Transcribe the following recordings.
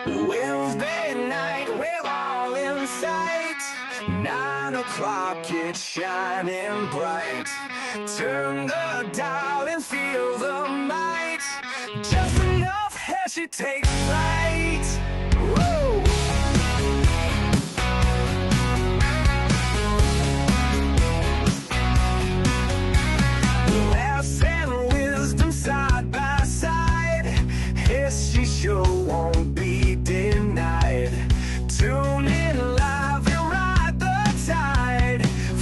Wednesday night, we're all in sight. 9 o'clock, it's shining bright. Turn the dial and feel the might. Just enough Heshy takes flight. Woo! Laughs and wisdom side by side. Heshy show won't be denied. Tune in live and ride the tide.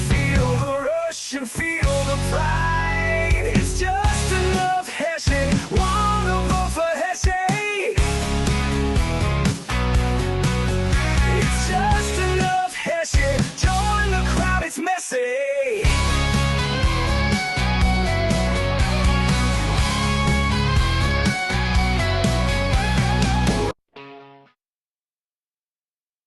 Feel the rush and feel the pride. It's just enough Heshy. Wanna vote for Heshy? It's just enough Heshy. Join the crowd, it's messy.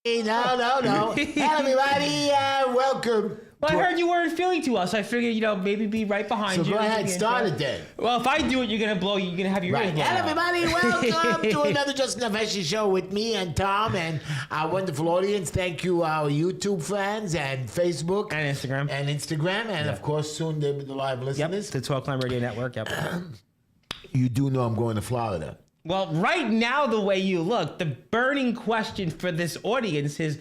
No. Hey, everybody, welcome. Well, I heard you weren't feeling too well, so I figured, maybe be right behind you. So go ahead, start it then. Well, if I do it, you're gonna blow. You're gonna have your ears blown Hello, out. everybody, welcome to another Just Enough Heshy show with me and Tom and our wonderful audience. Thank you, our YouTube fans and Facebook And Instagram. and of course soon the live Yep, listeners. the Talkline Radio Network. Yep. You do know I'm going to Florida. Well, right now, the way you look, the burning question for this audience is,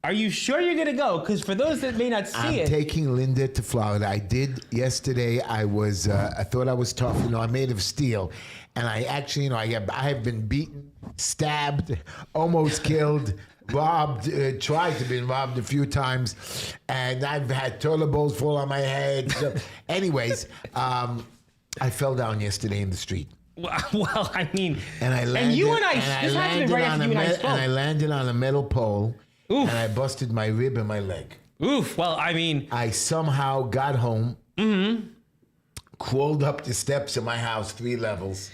are you sure you're going to go? Because for those that may not see I'm taking Linda to Florida. I did yesterday. I was. I thought I was tough. I'm made of steel, and I actually, I have been beaten, stabbed, almost killed, robbed, tried to be robbed a few times, and I've had toilet bowls fall on my head. So, anyways, I fell down yesterday in the street. Well, I mean, And I landed, and you and I, this happened right after you and I spoke. and I landed on a metal pole, Oof. and I busted my rib and my leg. Oof. Well, I mean, I somehow got home, crawled up the steps of my house, 3 levels,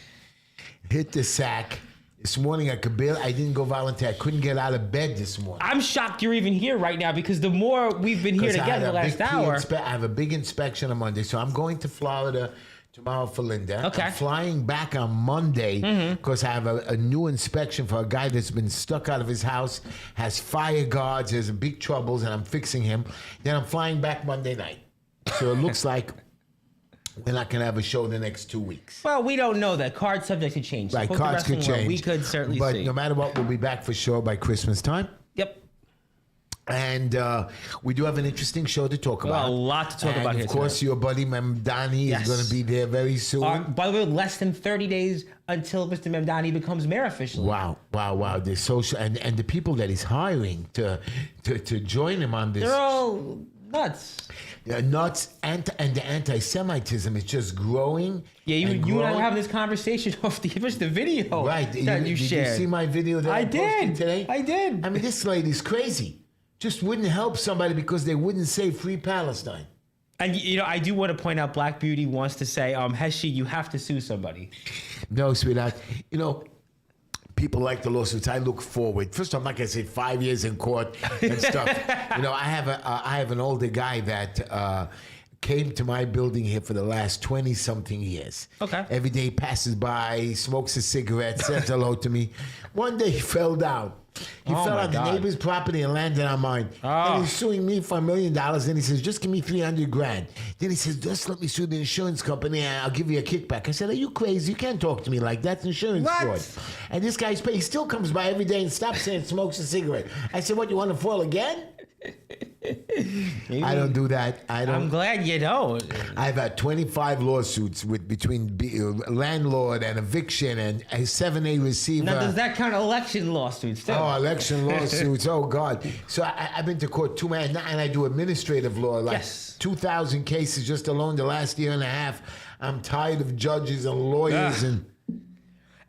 hit the sack. This morning I didn't go volunteer. I couldn't get out of bed this morning. I'm shocked you're even here right now because the more we've been here together the last hour. I have a big inspection on Monday, so I'm going to Florida tomorrow for Linda. Okay. I'm flying back on Monday because I have a new inspection for a guy that's been stuck out of his house, has fire guards, there's big troubles, and I'm fixing him. Then I'm flying back Monday night. So it looks like we're not going to have a show the next 2 weeks. Well, we don't know that. Cards subject to change. Right, Suppose the cards could wrestling world, change. We could certainly but see. no matter what, we'll be back for sure by Christmas time. Yep. And we do have an interesting show to talk about. Well, a lot to talk and about here of course, your buddy MAMDANI Yes. is going to be there very soon. By the way, less than 30 days until Mr. MAMDANI becomes mayor officially. Wow. The social and the people that he's hiring to join him on this. They're all nuts. Nuts, and the anti-Semitism is just growing. Yeah, you and I growing. were having this conversation off the video Right. that you did shared. you see my video that I posted did. today? I did. I mean, this lady's crazy. Just wouldn't help somebody because they wouldn't say free Palestine. And I do want to point out, Black Beauty wants to say, Heshy, you have to sue somebody. No, sweetheart. People like the lawsuits. I look forward. First, I'm not going to say 5 years in court and stuff. I have an older guy that came to my building here for the last 20-something years. Okay. Every day he passes by, smokes a cigarette, says hello to me. One day he fell down. He Oh, fell my on the God. neighbor's property and landed on mine. Oh. And he's suing me for $1 million. Then he says, just give me $300,000. Then he says, just let me sue the insurance company and I'll give you a kickback. I said, are you crazy? You can't talk to me like that. It's insurance What? fraud. And this guy's he still comes by every day and stops and smokes a cigarette. I said, what, you want to fall again? I don't do that. I'm glad you don't. I've had 25 lawsuits between landlord and eviction and a 7A receiver. Now, does that count election lawsuits too? Oh, election lawsuits. Oh, God. So I've been to court and I do administrative law, like Yes. 2,000 cases just alone the last year and a half. I'm tired of judges and lawyers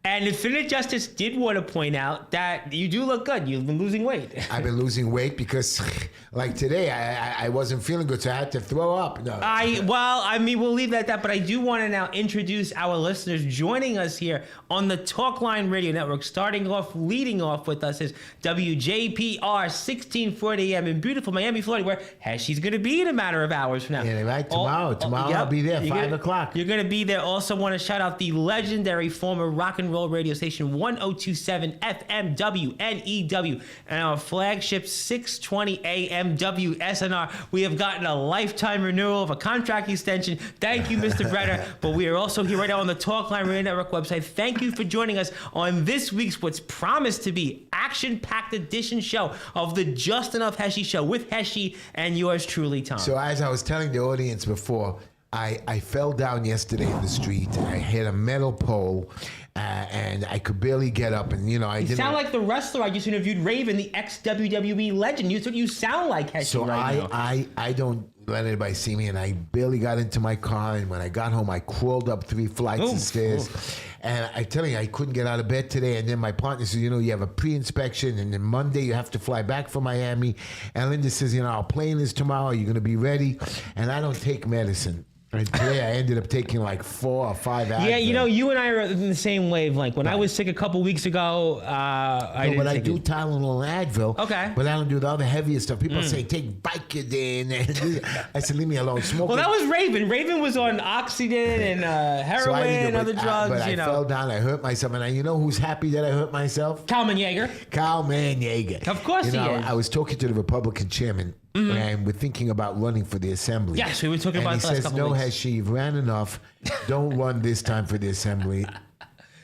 And Infinite Justice did want to point out that you do look good. You've been losing weight. I've been losing weight because, like today, I wasn't feeling good, so I had to throw up. No. We'll leave that at that, but I do want to now introduce our listeners joining us here on the Talkline Radio Network. Leading off with us is WJPR 1640 AM in beautiful Miami, Florida, where Heshy's going to be in a matter of hours from now. Yeah, right. Tomorrow Yep. I'll be there, You're 5 gonna- o'clock. You're going to be there. Also want to shout out the legendary former rock and and roll radio station 1027 FM WNEW and our flagship 620 AM WSNR. We have gotten a lifetime renewal of a contract extension. Thank you, Mr. Brenner. But we are also here right now on the Talkline Radio Network website. Thank you for joining us on this week's what's promised to be action-packed edition show of the Just Enough Heshy Show with Heshy and yours truly, Tom. So as I was telling the audience before, I fell down yesterday in the street. I hit a metal pole, and I could barely get up. And I didn't. You sound like the wrestler I just interviewed, Raven, the ex-WWE legend. That's what you sound like, Heshy, so right now. I don't let anybody see me, and I barely got into my car. And when I got home, I crawled up 3 flights of stairs. And I tell you, I couldn't get out of bed today. And then my partner says, you have a pre-inspection, and then Monday you have to fly back from Miami. And Linda says, our plane is tomorrow. You're going to be ready. And I don't take medicine. And today I ended up taking like 4 or 5 Advil. Yeah, you and I are in the same wavelength. When I was sick a couple weeks ago, I didn't I take do it. Tylenol and Advil. Okay. But I don't do the other heavier stuff. People say, take Vicodin. I said, leave me alone. Smoke. Well, that was Raven. Raven was on Oxygen and heroin and other drugs. But I fell down. I hurt myself. And you know who's happy that I hurt myself? Kalman Yeager. Kalman Yeager. Of course he is. I was talking to the Republican chairman. And we're thinking about running for the assembly. Yes, we were talking about the last couple no, weeks. Heshy, you've ran enough. Don't run this time for the assembly.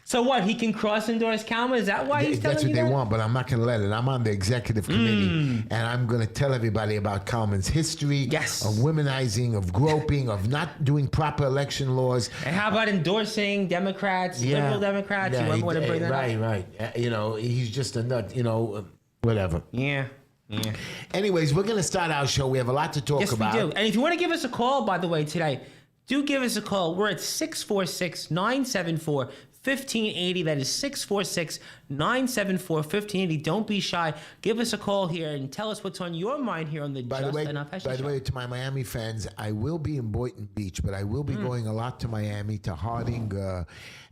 So what? He can cross-endorse Kalman? Is that why he's telling That's you what they that? want, but I'm not going to let it. I'm on the executive committee, and I'm going to tell everybody about Kalman's history of womanizing, of groping, of not doing proper election laws. And how about endorsing Democrats, liberal Democrats? Yeah, you want to bring that up? Right. He's just a nut, whatever. Yeah. Anyways, we're going to start our show. We have a lot to talk about. Yes, we do. And if you want to give us a call, by the way, today, do give us a call. We're at 646-974-1580. That is 646-974-1580. Don't be shy. Give us a call here and tell us what's on your mind here on the Just Enough Heshy Show. By the way, to my Miami fans, I will be in Boynton Beach, but I will be going a lot to Miami, to Harding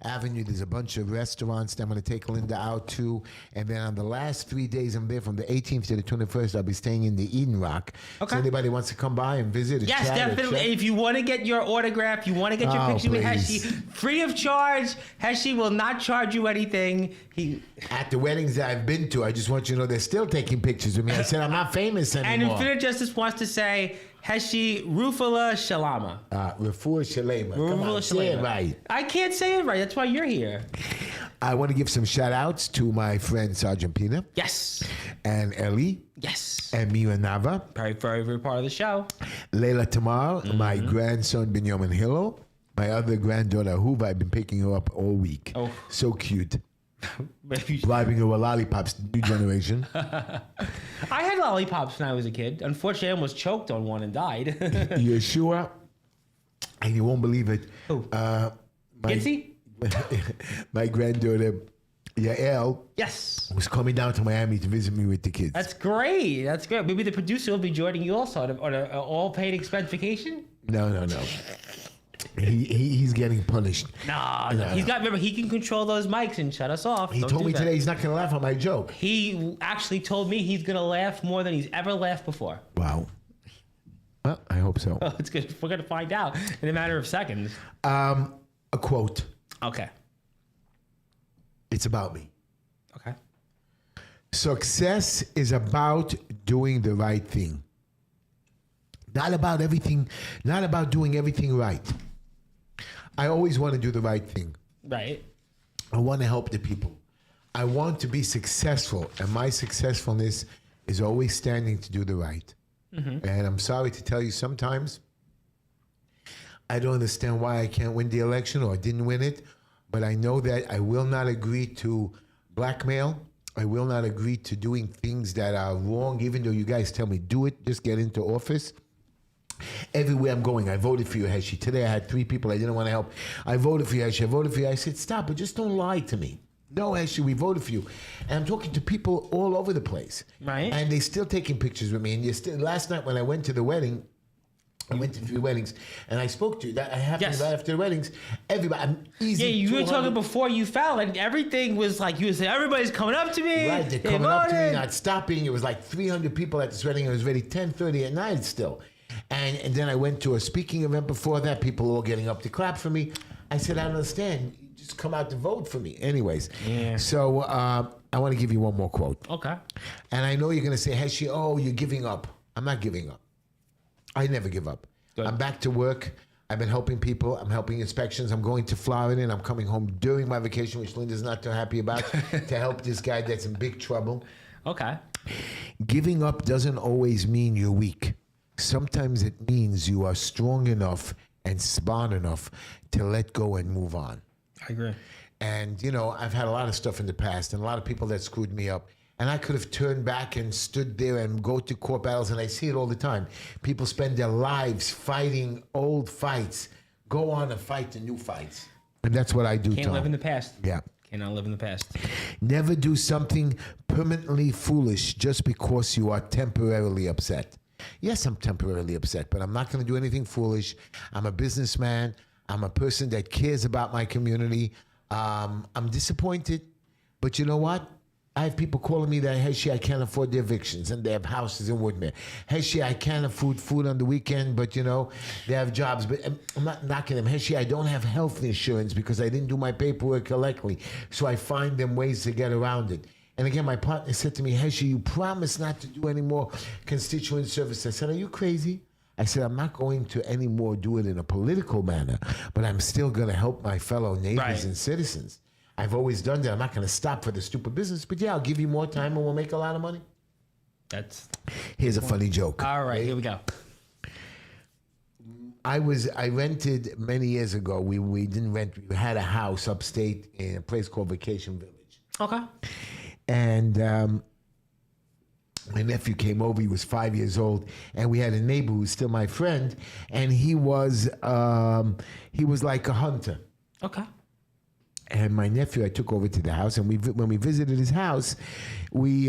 Avenue. There's a bunch of restaurants that I'm going to take Linda out to. And then on the last 3 days I'm there, from the 18th to the 21st, I'll be staying in the Eden Rock. Okay. So anybody wants to come by and visit? Yes, definitely. If you want to get your autograph, you want to get your picture with Heshy, free of charge. Heshy will not charge you anything. At the weddings that I've been to, I just want you to know they're still taking pictures with me. I said I'm not famous anymore. And Infinite Justice wants to say, Heshy Rufala Shalama. Rufula Shalama. Come on, say it right. I can't say it right. That's why you're here. I want to give some shout outs to my friend Sergeant Pina. Yes. And Ellie. Yes. And Mira Nava. Very, very, very part of the show. Leila Tamar. My grandson Benjamin Hillo. My other granddaughter Huva. I've been picking her up all week. Oh. So cute. Bribing her with lollipops, new generation. I had lollipops when I was a kid. Unfortunately, I almost choked on one and died. You're sure? And you won't believe it. Gitsy? My granddaughter, Yael, was coming down to Miami to visit me with the kids. That's great. That's great. Maybe the producer will be joining you also on an all-paid expense vacation? No. He's getting punished. No. Remember, he can control those mics and shut us off. He told me today he's not going to laugh at my joke. He actually told me he's going to laugh more than he's ever laughed before. Wow. Well, I hope so. Oh, it's good. We're going to find out in a matter of seconds. A quote. Okay. It's about me. Okay. Success is about doing the right thing. Not about doing everything right. I always want to do the right thing. Right. I want to help the people. I want to be successful, and my successfulness is always standing to do the right. Mm-hmm. And I'm sorry to tell you, sometimes I don't understand why I can't win the election or I didn't win it, but I know that I will not agree to blackmail. I will not agree to doing things that are wrong, even though you guys tell me, do it, just get into office. Everywhere I'm going, I voted for you, Heshy. Today I had 3 people I didn't want to help. I voted for you, Heshy. I voted for you. I said, stop it. Just don't lie to me. No, Heshy, we voted for you. And I'm talking to people all over the place. Right. And they're still taking pictures with me. And last night when I went to the wedding, I went to 3 weddings, and I spoke to you. That happened right after the weddings. Everybody, I'm easy. Yeah, you were talking before you fell, and everything was like, you would say, everybody's coming up to me. Right, they're coming up to me, not stopping. It was like 300 people at this wedding. It was already 10:30 at night still. And then I went to a speaking event before that, people all getting up to clap for me. I said, I don't understand. just come out to vote for me. Anyways, Yeah. so I want to give you one more quote. Okay. And I know you're going to say, Heshy, oh, you're giving up. I'm not giving up. I never give up. Good. I'm back to work. I've been helping people. I'm helping inspections. I'm going to Florida, and I'm coming home during my vacation, which Linda's not too happy about, to help this guy that's in big trouble. Okay. Giving up doesn't always mean you're weak. Sometimes it means you are strong enough and smart enough to let go and move on. I agree. And, you know, I've had a lot of stuff in the past and a lot of people that screwed me up. And I could have turned back and stood there and go to court battles, and I see it all the time. People spend their lives fighting old fights, go on and fight the new fights. And that's what I do, Can't Tom. live in the past. Yeah. Cannot live in the past. Never do something permanently foolish just because you are temporarily upset. Yes, I'm temporarily upset, but I'm not going to do anything foolish. I'm a businessman. I'm a person that cares about my community. I'm disappointed, but you know what? I have people calling me that, Heshy, I can't afford the evictions, and they have houses in Woodmere. Heshy, I can't afford food on the weekend, but, you know, they have jobs. But I'm not knocking them. Heshy, I don't have health insurance because I didn't do my paperwork correctly. So I find them ways to get around it. And again, my partner said to me, Heshy, you promised not to do any more constituent service. I said, are you crazy? I said, I'm not going to anymore do it in a political manner, but I'm still going to help my fellow neighbors and citizens. I've always done that. I'm not going to stop for the stupid business, but yeah, I'll give you more time and we'll make a lot of money. Here's a funny joke. All right, here we go. I rented many years ago. We didn't rent. We had a house upstate in a place called Vacation Village. Okay. And my nephew came over. He was 5 years old, and we had a neighbor who was still my friend, and he was like a hunter. Okay. And my nephew, I took over to the house, and when we visited his house, we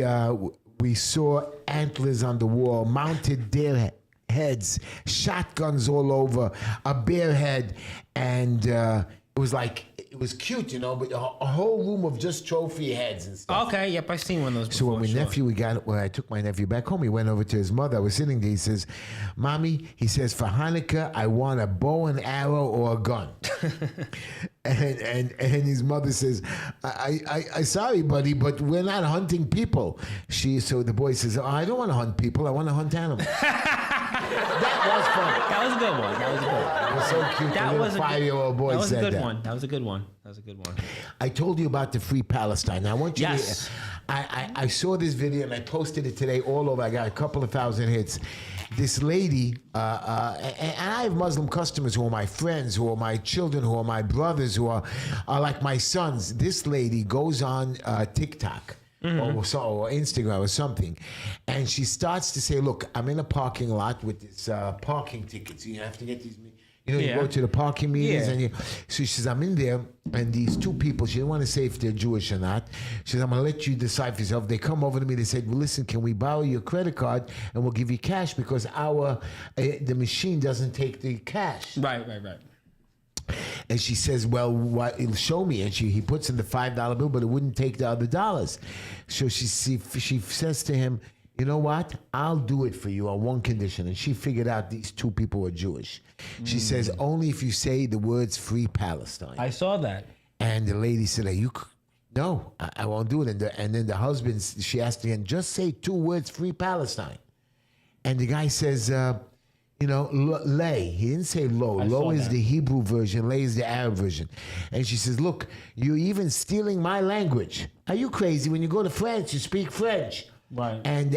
saw antlers on the wall, mounted deer heads, shotguns all over, a bear head, and it was cute, you know, but a whole room of just trophy heads and stuff. Okay, yep, I've seen one of those before. So when I took my nephew back home, he went over to his mother. I was sitting there. He says, Mommy, he says, for Hanukkah, I want a bow and arrow or a gun. and his mother says, I sorry, buddy, but we're not hunting people. So the boy says, oh, I don't want to hunt people. I want to hunt animals. That was funny. That was a good one. That was a good one. It was so cute. That the was little 5-year-old boy said that. That was a good one. That was a good one. I told you about the Free Palestine. Now, I want you Yes. to... I saw this video and I posted it today all over. I got a couple of thousand hits. This lady, and I have Muslim customers who are my friends, who are my children, who are my brothers, who are like my sons. This lady goes on TikTok. Or Instagram or something, and she starts to say, look, I'm in a parking lot with this parking tickets. You have to get these, you know, you go to the parking meters, and so she says, I'm in there, and these two people, she didn't want to say if they're Jewish or not. She says, I'm going to let you decide for yourself. They come over to me, they said, well, listen, can we borrow your credit card, and we'll give you cash, because the machine doesn't take the cash. Right. And she says, well, it'll show me. And he puts in the $5 bill, but it wouldn't take the other dollars. So she says to him, you know what? I'll do it for you on one condition. And she figured out these two people were Jewish. She says, only if you say the words Free Palestine. I saw that. And the lady said, no, I won't do it. And then the husband, she asked again, just say 2 words, Free Palestine. And the guy says, you know, lay. He didn't say low. Low is the Hebrew version. Lay is the Arab version. And she says, look, you're even stealing my language. Are you crazy? When you go to France, you speak French. Right. And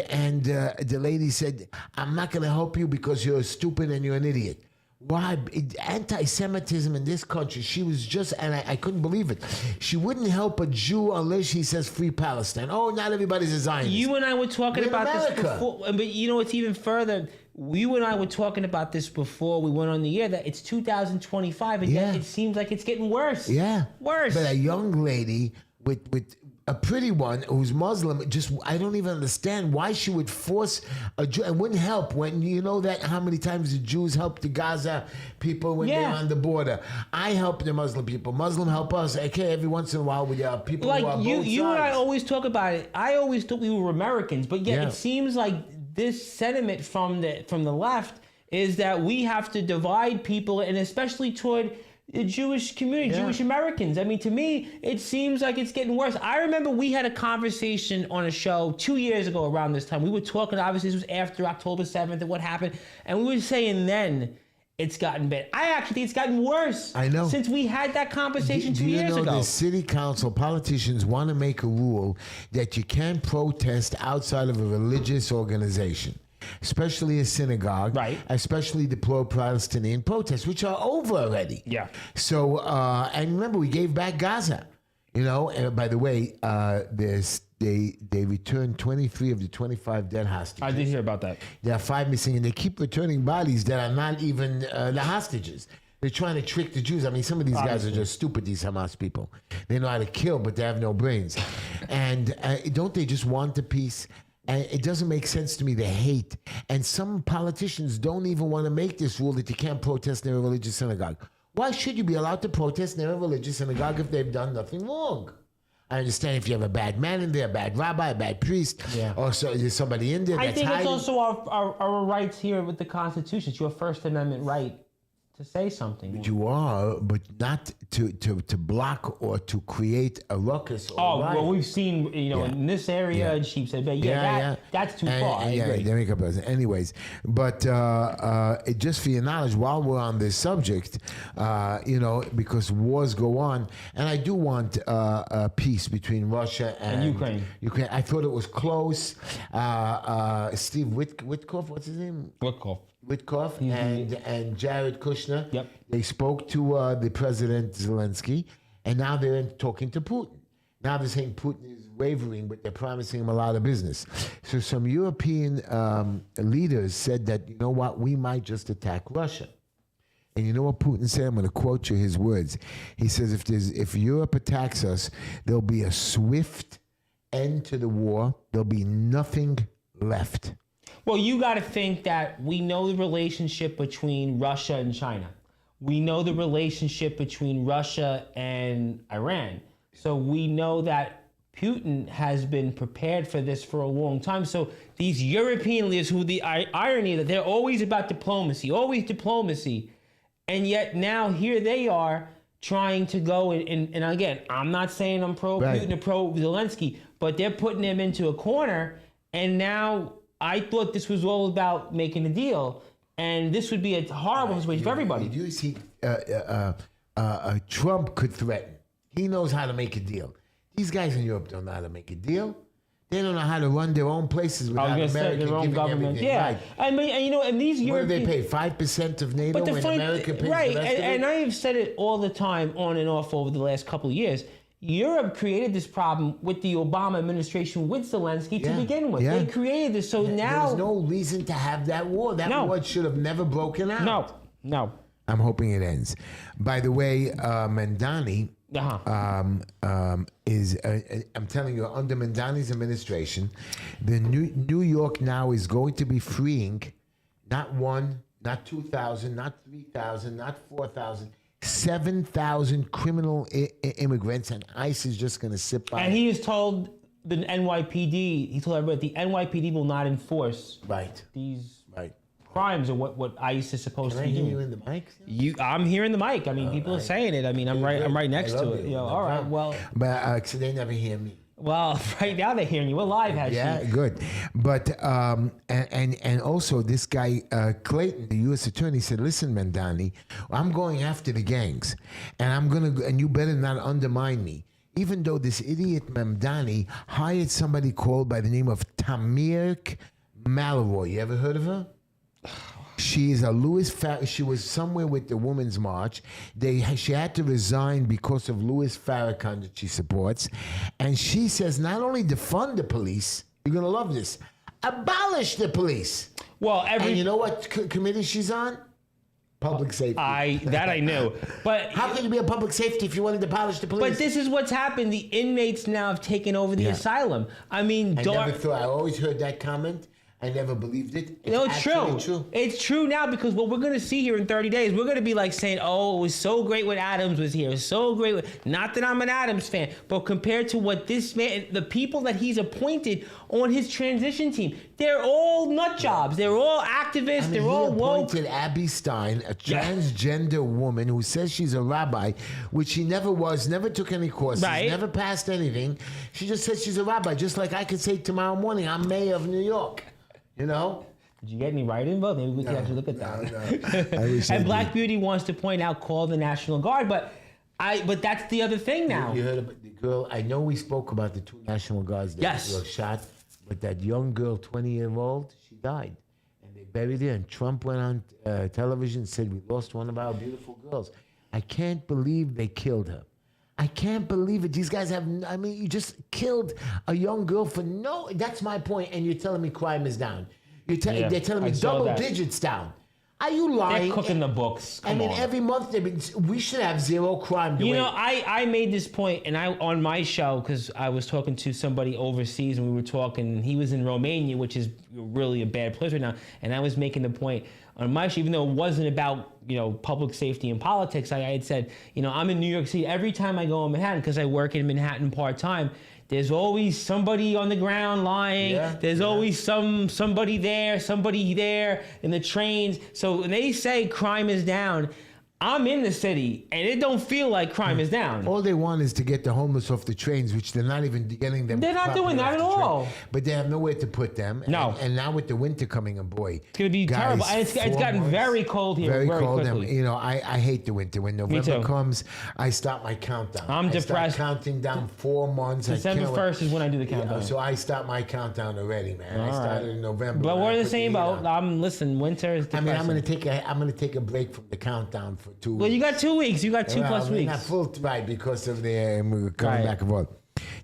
the lady said, I'm not going to help you because you're stupid and you're an idiot. Why? Anti-Semitism in this country, she was just, and I couldn't believe it. She wouldn't help a Jew unless she says Free Palestine. Oh, not everybody's a Zionist. You and I were talking about this before, but you know, it's even further. You and I were talking about this before we went on the air, that it's 2025, and yet it seems like it's getting worse. Yeah. Worse. But a young lady with a pretty one who's Muslim, I don't even understand why she would force a Jew. It wouldn't help when you know that how many times the Jews help the Gaza people when they're on the border. I help the Muslim people. Muslim help us. Okay, every once in a while with people like who are both you sides. and I always talk about it. I always thought we were Americans, but yet it seems like this sentiment from the left is that we have to divide people, and especially toward the Jewish community, Yeah. Jewish Americans. I mean, to me, it seems like it's getting worse. I remember we had a conversation on a show 2 years ago around this time. We were talking, obviously, this was after October 7th and what happened. And we were saying then it's gotten bad. I actually think it's gotten worse. I know. Since we had that conversation 2 years Do you know ago. the city council politicians want to make a rule that you can't protest outside of a religious organization, especially a synagogue, Right. especially the pro-Palestinian protests, which are over already. Yeah. So, and remember, we gave back Gaza. You know, and by the way, they returned 23 of the 25 dead hostages. I did hear about that. There are 5 missing, and they keep returning bodies that are not even the hostages. They're trying to trick the Jews. I mean, some of these guys are just stupid, these Hamas people. They know how to kill, but they have no brains. And don't they just want the peace? And it doesn't make sense to me, the hate. And some politicians don't even want to make this rule that you can't protest near a religious synagogue. Why should you be allowed to protest near a religious synagogue if they've done nothing wrong? I understand if you have a bad man in there, a bad rabbi, a bad priest, or so there's somebody in there that's I think hiding. it's also our rights here with the Constitution. It's your First Amendment right to say something. You are, but not to block or to create a ruckus. Or riot. Well, we've seen, in this area, in Sheepshead Bay. That's too far. I agree. They make up. Anyways, but just for your knowledge, while we're on this subject, because wars go on, and I do want peace between Russia and Ukraine. I thought it was close. Steve Witkoff, what's his name? Witkoff and Jared Kushner. Yep. They spoke to the President Zelensky, and now they're talking to Putin. Now they're saying Putin is wavering, but they're promising him a lot of business. So some European leaders said that, you know what, we might just attack Russia. And you know what Putin said? I'm going to quote you his words. He says, if Europe attacks us, there'll be a swift end to the war. There'll be nothing left. Well, you got to think that we know the relationship between Russia and China. We know the relationship between Russia and Iran. So we know that Putin has been prepared for this for a long time. So these European leaders, who the irony that they're always about diplomacy, and yet now here they are trying to go and again, I'm not saying I'm pro Putin or pro Zelensky, but they're putting him into a corner, and now I thought this was all about making a deal, and this would be a horrible situation for everybody. You see, Trump could threaten. He knows how to make a deal. These guys in Europe don't know how to make a deal. They don't know how to run their own places without America their own giving government. everything. Yeah, Right. and these What do European, they pay? 5% of NATO when America pays right? the rest of it? And I have said it all the time, on and off, over the last couple of years. Europe created this problem with the Obama administration with Zelensky to begin with. Yeah. They created this, so now there's no reason to have that war. That war should have never broken out. No. I'm hoping it ends. By the way, MAMDANI is, I'm telling you, under MAMDANI's administration, the New York now is going to be freeing not 1, not 2,000, not 3,000, not 4,000, 7,000 criminal immigrants, and ICE is just going to sit by. And he has told the NYPD, he told everybody, the NYPD will not enforce these crimes or what ICE is supposed to be doing. Can I hear you in the mic? I'm hearing the mic. I mean, people are saying it. I mean, I'm right next to it. All right, well. But so they never hear me. Well, right now they're hearing you. We're live, Heshy. Yeah, good. But and also this guy Clayton, the U.S. attorney, said, "Listen, MAMDANI, I'm going after the gangs, and you better not undermine me." Even though this idiot MAMDANI hired somebody called by the name of Tamir Malroy. You ever heard of her? She is a she was somewhere with the Women's March. She had to resign because of Louis Farrakhan that she supports. And she says not only defund the police, you're going to love this, abolish the police. Well, and you know what committee she's on? Public safety. That I knew. But how can you be a public safety if you wanted to abolish the police? But this is what's happened. The inmates now have taken over the asylum. I mean, I never thought. I always heard that comment. I never believed it. It's true. It's true now because what we're going to see here in 30 days, we're going to be like saying, oh, it was so great when Adams was here. It was so great. Not that I'm an Adams fan, but compared to what this man, the people that he's appointed on his transition team, they're all nut jobs. They're all activists. I mean, they're all woke. He appointed Abby Stein, a transgender woman who says she's a rabbi, which she never was, never took any courses, never passed anything. She just says she's a rabbi, just like I could say tomorrow morning, I'm mayor of New York. You know? Did you get any writing vote? Maybe we can actually look at that. No. And Black Beauty wants to point out, call the National Guard, but that's the other thing now. You heard about the girl? I know we spoke about the 2 National Guards that were shot, but that young girl, 20-year-old, she died. And they buried her, and Trump went on television and said, we lost one of our beautiful girls. I can't believe they killed her. I can't believe it. These guys you just killed a young girl for that's my point, and you're telling me crime is down. They're telling me double digits down. Are you lying? They're cooking the books. Come on. Every month we should have zero crime. I made this point, and on my show, because I was talking to somebody overseas, and we were talking, and he was in Romania, which is really a bad place right now, and I was making the point on my show, even though it wasn't about public safety and politics, I had said, I'm in New York City. Every time I go in Manhattan, because I work in Manhattan part-time, there's always somebody on the ground lying. There's always somebody there in the trains. So when they say crime is down, I'm in the city, and it don't feel like crime is down. All they want is to get the homeless off the trains, which they're not even getting them. They're not doing that at all. But they have nowhere to put them. No. And now with the winter coming, and boy, it's going to be terrible. And it's gotten very cold here very cold. quickly. And, I hate the winter. When November comes, I start my countdown. I'm depressed. Start counting down 4 months. December 1st is when I do the countdown. So I start my countdown already, man. I started in November. But we're the same boat. Listen, winter is depressing. I'm going to take a break from the countdown for 2 weeks. Well, you got 2 weeks. You got 2+ weeks. Not full, right, because of the coming back and forth.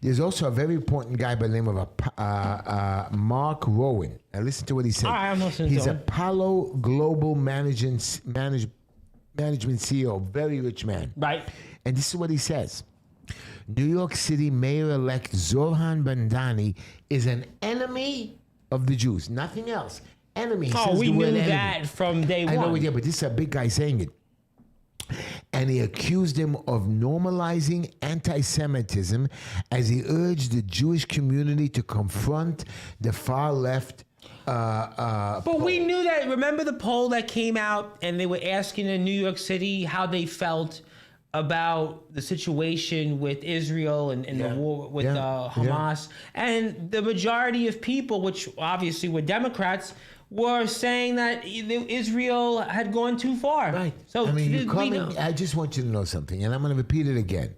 There's also a very important guy by the name of Mark Rowan. Now listen to what he said. All right, I'm listening He's to him. Apollo Global Management CEO, very rich man. Right. And this is what he says. New York City Mayor-elect Zohran Mamdani is an enemy of the Jews. Nothing else. Enemy. We knew that from day one. I know, but this is a big guy saying it. And he accused him of normalizing anti-Semitism as he urged the Jewish community to confront the far left. But we knew that. Remember the poll that came out, and they were asking in New York City how they felt about the situation with Israel and the war with Hamas. And the majority of people, which obviously were Democrats, were saying that Israel had gone too far. Right. So I just want you to know something, and I'm going to repeat it again.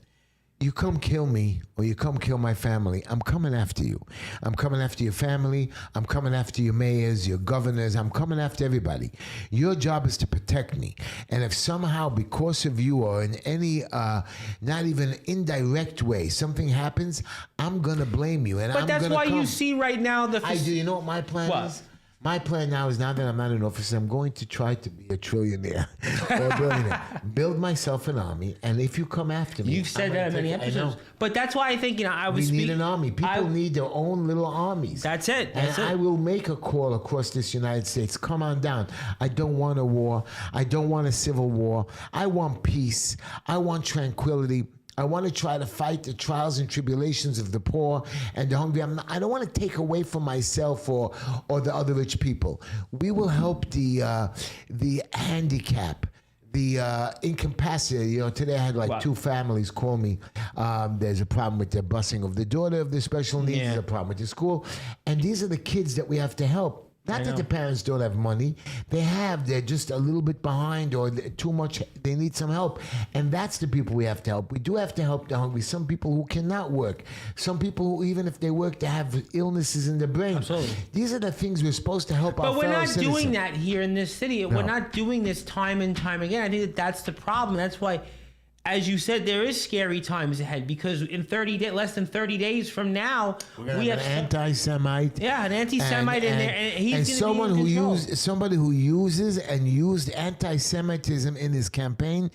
You come kill me, or you come kill my family, I'm coming after you. I'm coming after your family. I'm coming after your mayors, your governors. I'm coming after everybody. Your job is to protect me. And if somehow, because of you, or in any, not even indirect way, something happens, I'm going to blame you. But that's why you see right now I do. You know what my plan is? My plan now is, now that I'm not in office, I'm going to try to be a trillionaire or a billionaire. Build myself an army, and if you come after me, you've said that in many episodes. But that's why I think we need an army. People need their own little armies. That's it. I will make a call across this United States. Come on down. I don't want a war. I don't want a civil war. I want peace. I want tranquility. I want to try to fight the trials and tribulations of the poor and the hungry. I don't want to take away from myself or the other rich people. We will help the handicap, the incapacity. Today I had 2 families call me. There's a problem with the busing of the daughter of the special needs. There's a problem with the school. And these are the kids that we have to help. Not that the parents don't have money. They're just a little bit behind, or too much. They need some help. And that's the people we have to help. We do have to help the hungry. Some people who cannot work. Some people who, even if they work, they have illnesses in their brain. Absolutely. These are the things we're supposed to help our fellow citizens. But we're not doing that here in this city. No. We're not doing this time and time again. I think that's the problem. That's why as you said, there is scary times ahead because in less than 30 days from now, we have an anti-Semite. Yeah, an anti-Semite in there, and he's and gonna someone be in who control. somebody who uses and used anti-Semitism in his campaign,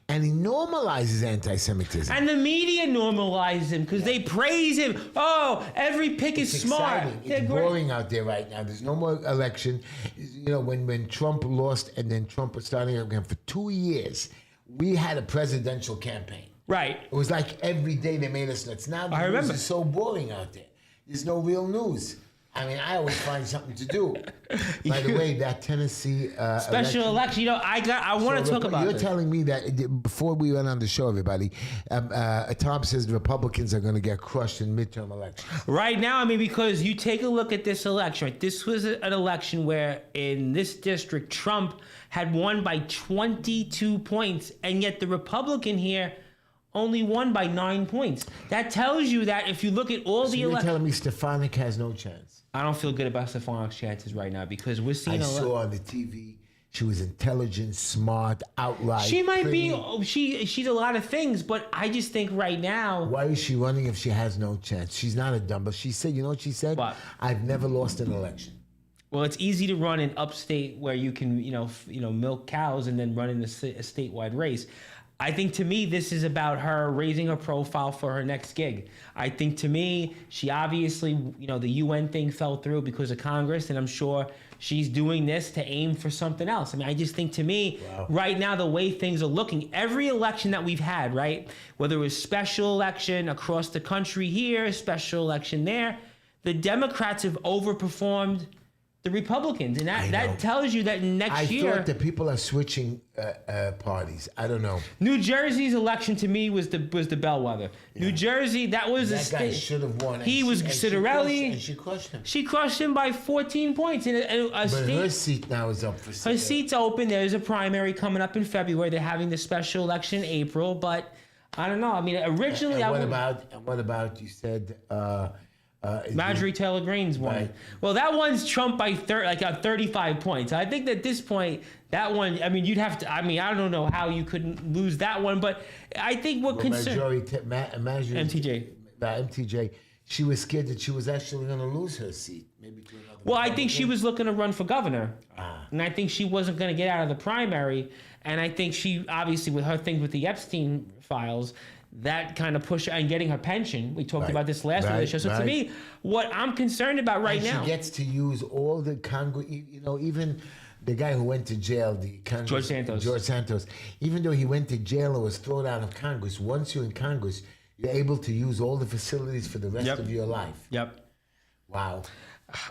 and he normalizes anti-Semitism. And the media normalizes him because they praise him. Oh, every pick is smart. Exciting. They're It's great. boring out there right now. There's no more election. You know, when Trump lost and then Trump was starting again for 2 years, we had a presidential campaign. Right. It was like every day they made us nuts. Now the I news remember. is so boring out there. There's no real news. I mean, I always find something to do. By the way, that Tennessee Special election. You know, I want to talk about You're this. telling me that before we went on the show, everybody, Tom says the Republicans are going to get crushed in midterm elections. Right now, I mean, because you take a look at this election, right? This was an election where in this district, Trump had won by 22 points, and yet the Republican here only won by 9 points. That tells you that if you look at all So the you're elections, telling me Stefanik has no chance? I don't feel good about Stefanik's chances right now because we're seeing I saw on the TV she was intelligent, smart, outright. She might pretty. be. She's a lot of things, but I just think right now. Why is she running if she has no chance? She's not a dumb. But she said, you know what she said? What? I've never lost an election. Well, it's easy to run in upstate where you can, milk cows and then run in a statewide race. I think to me, this is about her raising her profile for her next gig. I think to me, she obviously, the UN thing fell through because of Congress, and I'm sure she's doing this to aim for something else. I mean, I just think to me, right now, the way things are looking, every election that we've had, right, whether it was special election across the country here, special election there, the Democrats have overperformed the Republicans, and that tells you that next year. I thought that people are switching parties. I don't know. New Jersey's election to me was the bellwether. New Jersey, that was That guy should have won. He was Citarelli. And she crushed him. She crushed him by 14 points in a But state. her seat now is up for sale. Her seat's open. There's a primary coming up in February. They're having the special election in April, but I don't know. I mean, originally And what about you said? Marjorie Taylor Greene's won. Right. Well, that one's Trump by 35 points. I think that at this point, that one, I mean, you'd have to, I mean, I don't know how you couldn't lose that one, but I think what concern... MTJ, she was scared that she was actually going to lose her seat. Maybe to another Well, I think she Republican. was looking to run for governor. And I think she wasn't going to get out of the primary. And I think she, obviously, with her thing with the Epstein files, that kind of pushed her and getting her pension. We talked about this last week on the show. So to me, what I'm concerned about right now. She gets to use all the Congress, even the guy who went to jail, the Congress, George Santos, even though he went to jail or was thrown out of Congress, once you're in Congress, you're able to use all the facilities for the rest of your life. Yep. Wow.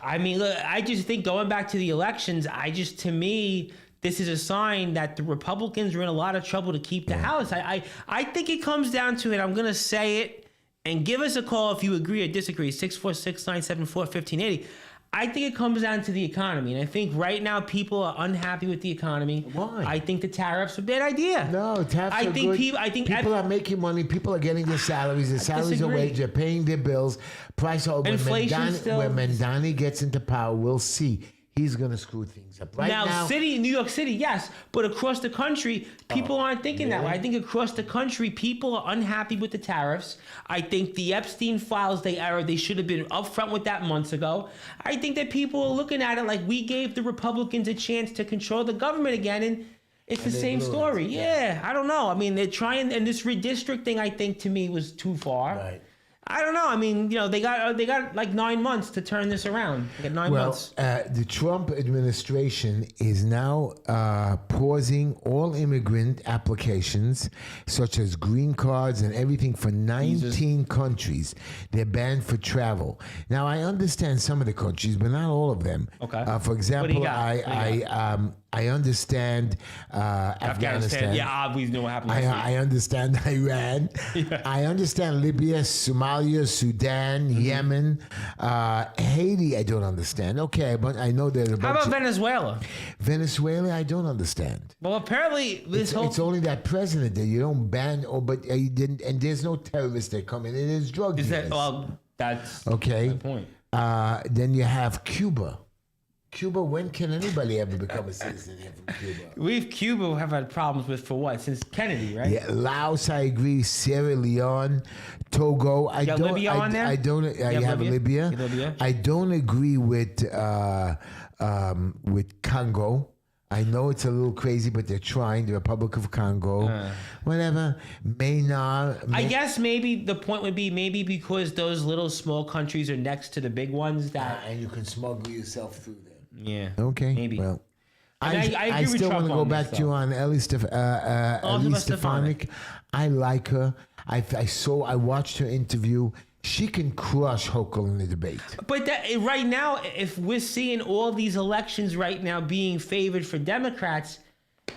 I mean, look, I just think going back to the elections, to me, this is a sign that the Republicans are in a lot of trouble to keep the House. I think it comes down to it. I'm going to say it, and give us a call if you agree or disagree. 646-974-1580. I think it comes down to the economy. And I think right now people are unhappy with the economy. Why? I think the tariffs are a bad idea. No, tariffs are good. People are making money. People are getting their salaries. Their salaries are wage. They're paying their bills. Inflation When Mandani gets into power, we'll see. He's going to screw things up. Right now, New York City, yes, but across the country, people aren't thinking that way. I think across the country, people are unhappy with the tariffs. I think the Epstein files, they should have been upfront with that months ago. I think that people are looking at it like we gave the Republicans a chance to control the government again, and it's the same story. Yeah, I don't know. I mean, they're trying, and this redistricting, I think, to me, was too far. Right. I don't know. I mean, they got like 9 months to turn this around. They got 9 months. The Trump administration is now pausing all immigrant applications, such as green cards and everything, for 19 countries. They're banned for travel. Now, I understand some of the countries, but not all of them. Okay. For example, I understand Afghanistan. Yeah, we know what happened. I understand Iran. Yeah. I understand Libya, Somalia, Sudan, Yemen, Haiti. I don't understand. Okay, but I know there's a bunch. How about Venezuela? Venezuela? I don't understand. Well, apparently It's only that president that you don't ban. But you didn't. And there's no terrorists that come in. It is drug dealers. That's Okay. my point. Then you have Cuba. Cuba, when can anybody ever become a citizen here from Cuba? Cuba have had problems with for what? Since Kennedy, right? Yeah, Laos, I agree. Sierra Leone, Togo. I got don't. Libya on there? I don't. You have Libya. You have Libya? I don't agree with Congo. I know it's a little crazy, but they're trying. The Republic of Congo, whatever. I guess maybe the point would be maybe because those little small countries are next to the big ones that. And you can smuggle yourself through them. Yeah. Okay. Maybe. Well, I agree with still Trump want to go on back this, to you though. on Ellie Stefanik. I like her. I watched her interview. She can crush Hochul in the debate. But right now, if we're seeing all these elections right now being favored for Democrats,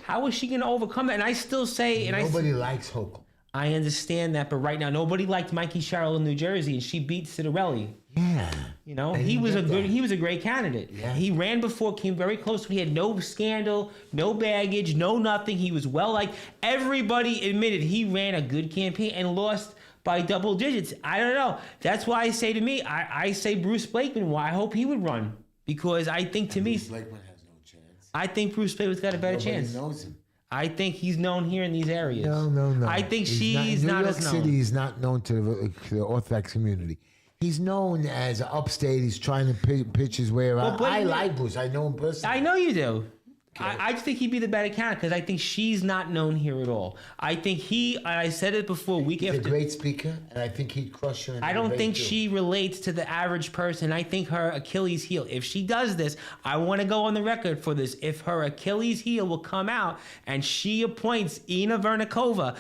how is she going to overcome that? And I still say, Nobody likes Hochul. I understand that, but right now nobody liked Mikey Sherrill in New Jersey, and she beat Citarelli. Yeah. You know, I he was didn't a great candidate. Yeah. He ran before, came very close. He had no scandal, no baggage, no nothing. He was well liked. Everybody admitted he ran a good campaign and lost by double digits. I don't know. That's why I say to me, I say Bruce Blakeman. Why I hope he would run, because I think to me, Bruce Blakeman has no chance. I think Bruce Blakeman's got a better chance. Nobody knows him. I think he's known here in these areas. No. I think she's New not York as known. City is not known to the Orthodox community. He's known as upstate. He's trying to pitch his way around. Well, I like Bruce. I know him personally. I know you do. I just think he'd be the better candidate because I think she's not known here at all. I think I said it before, week He's after. a great speaker, and I think he'd crush you. I don't think she relates to the average person. I think her Achilles heel, if she does this, I want to go on the record for this. If her Achilles heel will come out and she appoints Ina Vernikova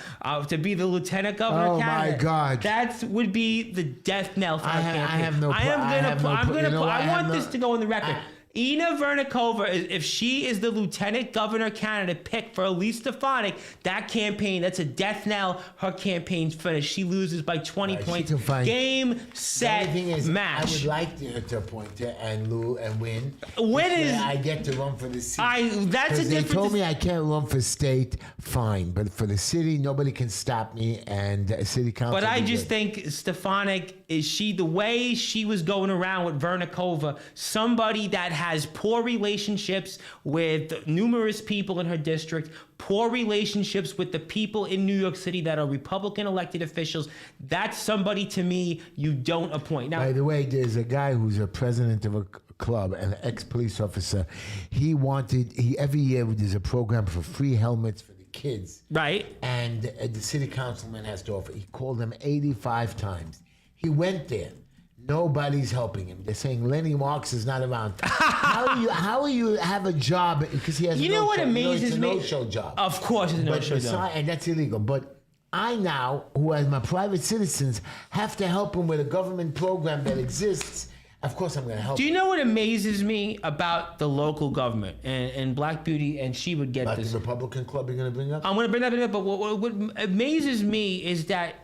to be the lieutenant governor Oh, candidate, my God. that would be the death knell for her campaign. I want this to go on the record. Ina Vernikova, if she is the lieutenant governor candidate picked for Elise Stefanik, that campaign, that's a death knell. Her campaign's finished. She loses by 20 points. Game, set, match. I would like her to appoint her and win. I get to run for the seat. That's a They different. told me I can't run for state, fine, but for the city, nobody can stop me, and city council. But I just think Stefanik, the way she was going around with Vernikova, somebody that has poor relationships with numerous people in her district, poor relationships with the people in New York City that are Republican elected officials, that's somebody to me you don't appoint. Now, by the way, there's a guy who's a president of a club, an ex-police officer. Every year there's a program for free helmets for the kids. Right. And the city councilman has to offer. He called them 85 times. He went there. Nobody's helping him. They're saying Lenny Marks is not around. How will you have a job because he has? You know what amazes me? It's a no-show job. Of course, it's a no-show job, and that's illegal. But I now, who as my private citizens, have to help him with a government program that exists. Of course, I'm going to help. Do you know what amazes me about the local government and Black Beauty? And she would get about this. The Republican club you're going to bring up? I'm going to bring that up. But what amazes me is that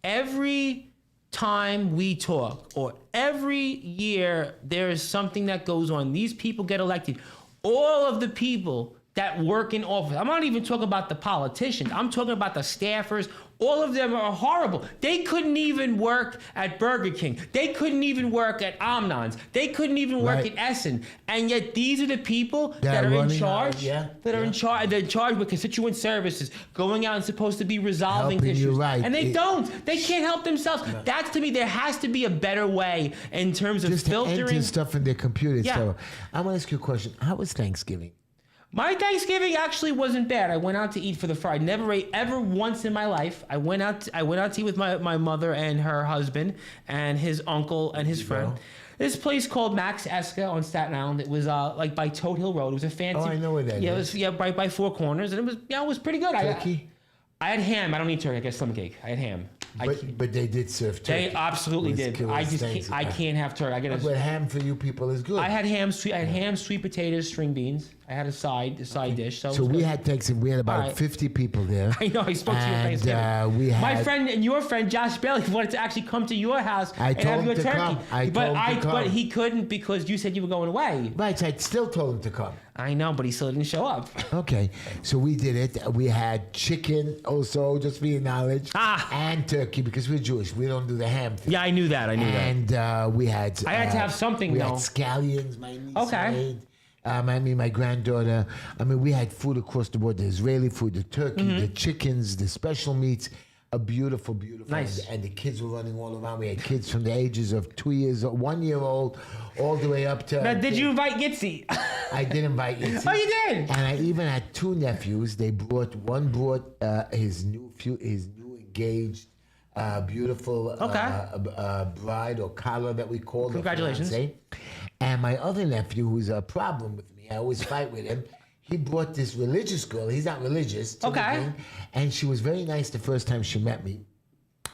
every time we talk, or every year there is something that goes on, these people get elected. All of the people that work in office, I'm not even talking about the politicians, I'm talking about the staffers. All of them are horrible. They couldn't even work at Burger King. They couldn't even work at Omnon's. They couldn't even work at Essen. And yet these are the people that are in charge. They're in charge with constituent services, going out and supposed to be resolving Helping issues. you, right. And they don't. They can't help themselves. No. That's, to me, there has to be a better way in terms of filtering. Just to enter stuff in their computers. Yeah. So I want to ask you a question. How was Thanksgiving? My Thanksgiving actually wasn't bad. I went out to eat for the Friday. Never ate ever once in my life. I went out to eat with my mother and her husband and his uncle and his friend. This place called Max Eska on Staten Island. It was like by Toad Hill Road. It was a fancy. Oh, I know where that is. It was right by Four Corners, and it was pretty good. Turkey? I had ham. I don't eat turkey. I get stomach ache. I had ham. But they did serve turkey. They absolutely did. I can't have turkey. But ham for you people is good. I had ham, sweet potatoes, string beans. I had a side dish. So we had Thanksgiving. We had about 50 people there. I know. I spoke to you on Thanksgiving. My friend and your friend Josh Bailey wanted to actually come to your house and have your turkey. But he couldn't because you said you were going away. Right. So I still told him to come. I know, but he still didn't show up. Okay, so we did it. We had chicken also, just for your knowledge, and turkey because we're Jewish. We don't do the ham thing. Yeah, I knew that. And we had. I had to have something. We had scallions. My niece made. My granddaughter. We had food across the board: the Israeli food, the turkey, the chickens, the special meats. A beautiful, beautiful. Nice. And the kids were running all around. We had kids from the ages of 2 years, 1 year old, all the way up to. Now, did you invite Yitzi? I did invite you. Oh, you did. And I even had 2 nephews. One brought his new engaged, beautiful bride or collar that we call. Congratulations. And my other nephew, who's a problem with me, I always fight with him. He brought this religious girl. He's not religious. And she was very nice the first time she met me.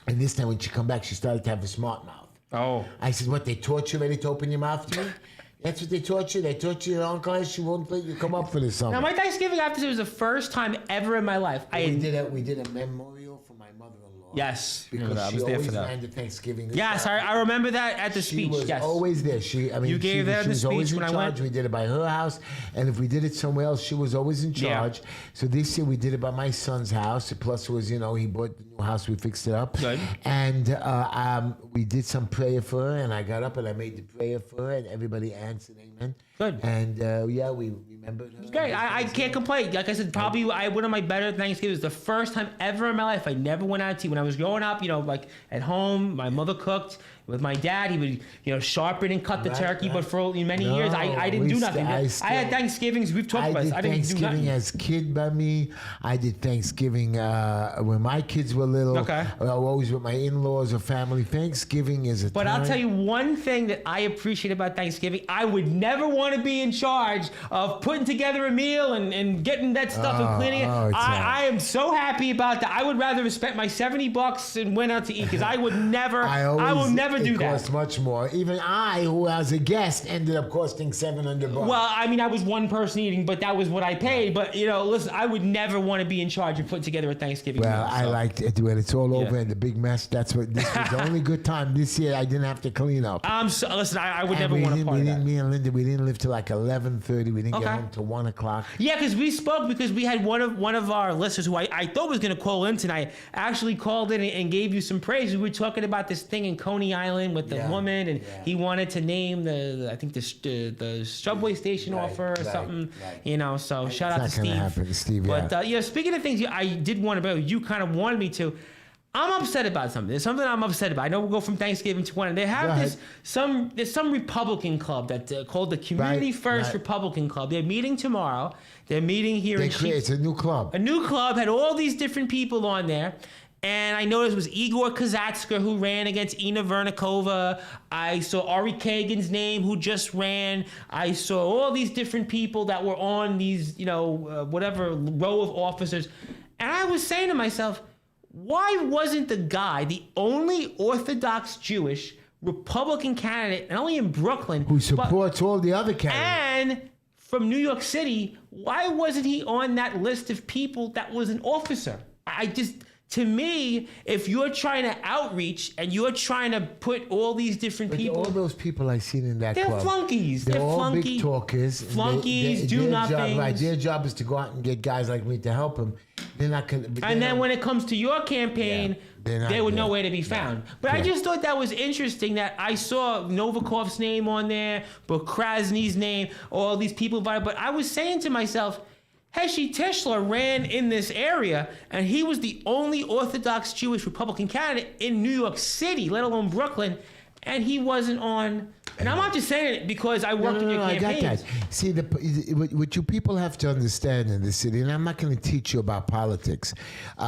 And this time when she come back, she started to have a smart mouth. Oh. I said, what, they taught you already to open your mouth to me? That's what they taught you? They taught you that Uncle Heshy won't let you come up for this summer. Now, my Thanksgiving after this was the first time ever in my life. We did a memorial for my mother-in-law. Yes. Because I she was there always for that. ran to Thanksgiving. Yes, I remember that at the speech. She was yes. always there. You gave that at the speech when I went. We did it by her house, and if we did it somewhere else, she was always in charge. Yeah. So this year we did it by my son's house. Plus, it was he bought the new house. We fixed it up. Good. And we did some prayer for her, and I got up and I made the prayer for her, and everybody answered amen. Good. And we remembered her. It's great. I can't complain. Like I said, probably one of my better Thanksgivings. The first time ever in my life I never went out to eat. When I was growing up, like at home, my mother cooked. With my dad, he would, sharpen and cut the turkey. But for many years, I didn't do nothing. I had Thanksgivings. We've talked about this. I didn't do nothing. Thanksgiving as kid by me. I did Thanksgiving when my kids were little. Okay. Always with my in-laws or family. Thanksgiving is a But time. I'll tell you one thing that I appreciate about Thanksgiving. I would never want to be in charge of putting together a meal and getting that stuff and cleaning it. I am so happy about that. I would rather have spent my $70 and went out to eat because I would never. I will never do that. It costs much more. Even I, who as a guest, ended up costing $700. Well, I was one person eating, but that was what I paid. But listen, I would never want to be in charge of putting together a Thanksgiving meal. Well, I liked it when it's all over and the big mess. This was the only good time this year. I didn't have to clean up. Listen, I would never want to part of that. Me and Linda, we didn't live till like 11:30. We didn't get home till 1 o'clock. Yeah, because we spoke because we had one of our listeners who I thought was going to call in tonight actually called in and gave you some praise. We were talking about this thing in Coney Island with the woman, and he wanted to name the subway station offer or something. Right. So shout out to Steve. Happen to Steve. But speaking of things I did want to, you kind of wanted me to. I'm upset about something. There's something I'm upset about. I know we'll go from Thanksgiving to one. They have there's some Republican club that called the Community First Republican Club. They're meeting tomorrow. They're meeting here in Sheets. It's a new club. A new club had all these different people on there. And I noticed it was Igor Kazatska who ran against Ina Vernikova. I saw Ari Kagan's name who just ran. I saw all these different people that were on these, whatever row of officers. And I was saying to myself, why wasn't the guy the only Orthodox Jewish Republican candidate, not only in Brooklyn, who supports all the other candidates, and from New York City, why wasn't he on that list of people that was an officer? To me, if you're trying to outreach and you're trying to put all these different people, all those people I've seen in that club, they're flunkies. They're all big talkers. Flunkies do nothing. Their job is to go out and get guys like me to help them. They're not going to. And then when it comes to your campaign, they were nowhere to be found. But I just thought that was interesting that I saw Novikov's name on there, but Krasny's name, all these people invited. But I was saying to myself, Heshy Tischler ran in this area, and he was the only Orthodox Jewish Republican candidate in New York City, let alone Brooklyn, and he wasn't on. And I'm not just saying it because I worked in your campaigns. I got that. See, what you people have to understand in this city, and I'm not going to teach you about politics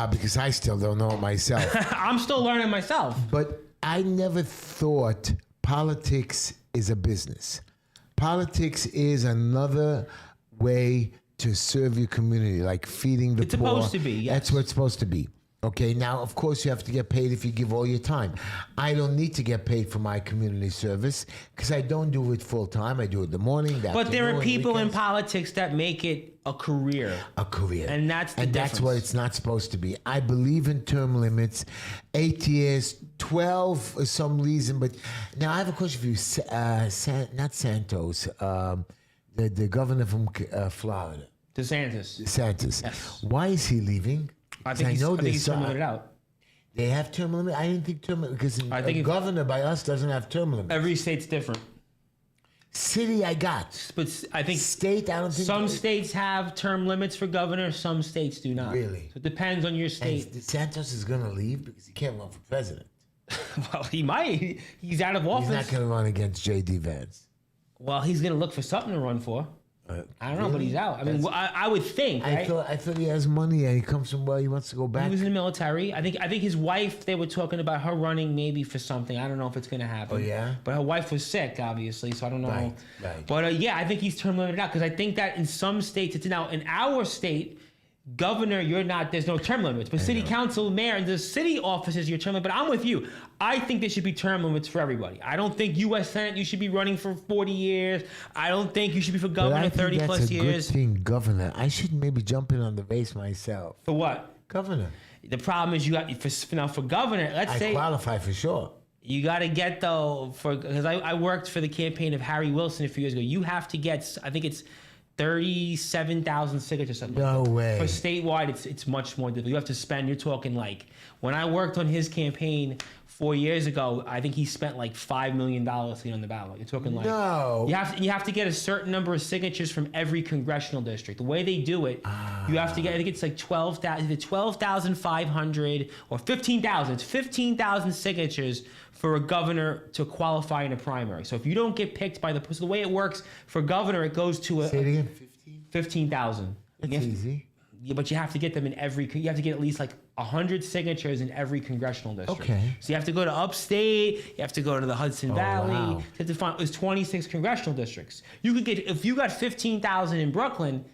because I still don't know it myself. I'm still learning myself. But I never thought politics is a business. Politics is another way to serve your community, like feeding the poor. It's supposed to be, yes. That's what it's supposed to be. Okay, now, of course, you have to get paid if you give all your time. I don't need to get paid for my community service because I don't do it full time. I do it in the morning, But there are people in politics that make it a career. A career. And that's the difference. That's what it's not supposed to be. I believe in term limits, 8 years, 12 for some reason. But now I have a question for you. Not Santos. The governor from Florida. DeSantis. Yes. Why is he leaving? I think he's terminated out. They have term limit? I didn't think term limit because a governor by us doesn't have term limit. Every state's different. City, I got. But I think State, I don't think. some states have term limits for governor. Some states do not. Really? So it depends on your And state. DeSantis is going to leave because he can't run for president. Well, he might. He's out of office. He's not going to run against J.D. Vance. Well, he's going to look for something to run for. I don't know, but he's out. I mean, I would think, right? I thought he has money and he comes from where he wants to go back. He was in the military. I think his wife, they were talking about her running maybe for something. I don't know if it's going to happen. Oh, yeah? But her wife was sick, obviously, so I don't know. Right. But yeah, I think he's term limited out because I think that in some states, it's now in our state, governor, there's no term limits. But city council, mayor, and the city offices, your term limit. But I'm with you. I think there should be term limits for everybody. I don't think U.S. Senate, you should be running for 40 years. I don't think you should be for governor 30 plus years. That's a good thing, governor. I should maybe jump in on the race myself. For what? Governor. The problem is for governor, let's say. I qualify for sure. You got to get, though, because I worked for the campaign of Harry Wilson a few years ago. You have to get, I think it's 37,000 signatures or something. No way. For statewide, it's much more difficult. You have to spend, you're talking like, when I worked on his campaign 4 years ago, I think he spent like $5 million to get on the ballot. You're talking like, no. You have to get a certain number of signatures from every congressional district. The way they do it, you have to get, I think it's like 12,500 or 15,000. It's 15,000 signatures for a governor to qualify in a primary. So if you don't get picked by so the way it works for governor, it goes to Say it again, 15,000. That's easy. Yeah, but you have to get them in you have to get at least like 100 signatures in every congressional district. Okay. So you have to go to upstate, you have to go to the Hudson Valley. Wow. You have to find, there's 26 congressional districts. You could get, if you got 15,000 in Brooklyn,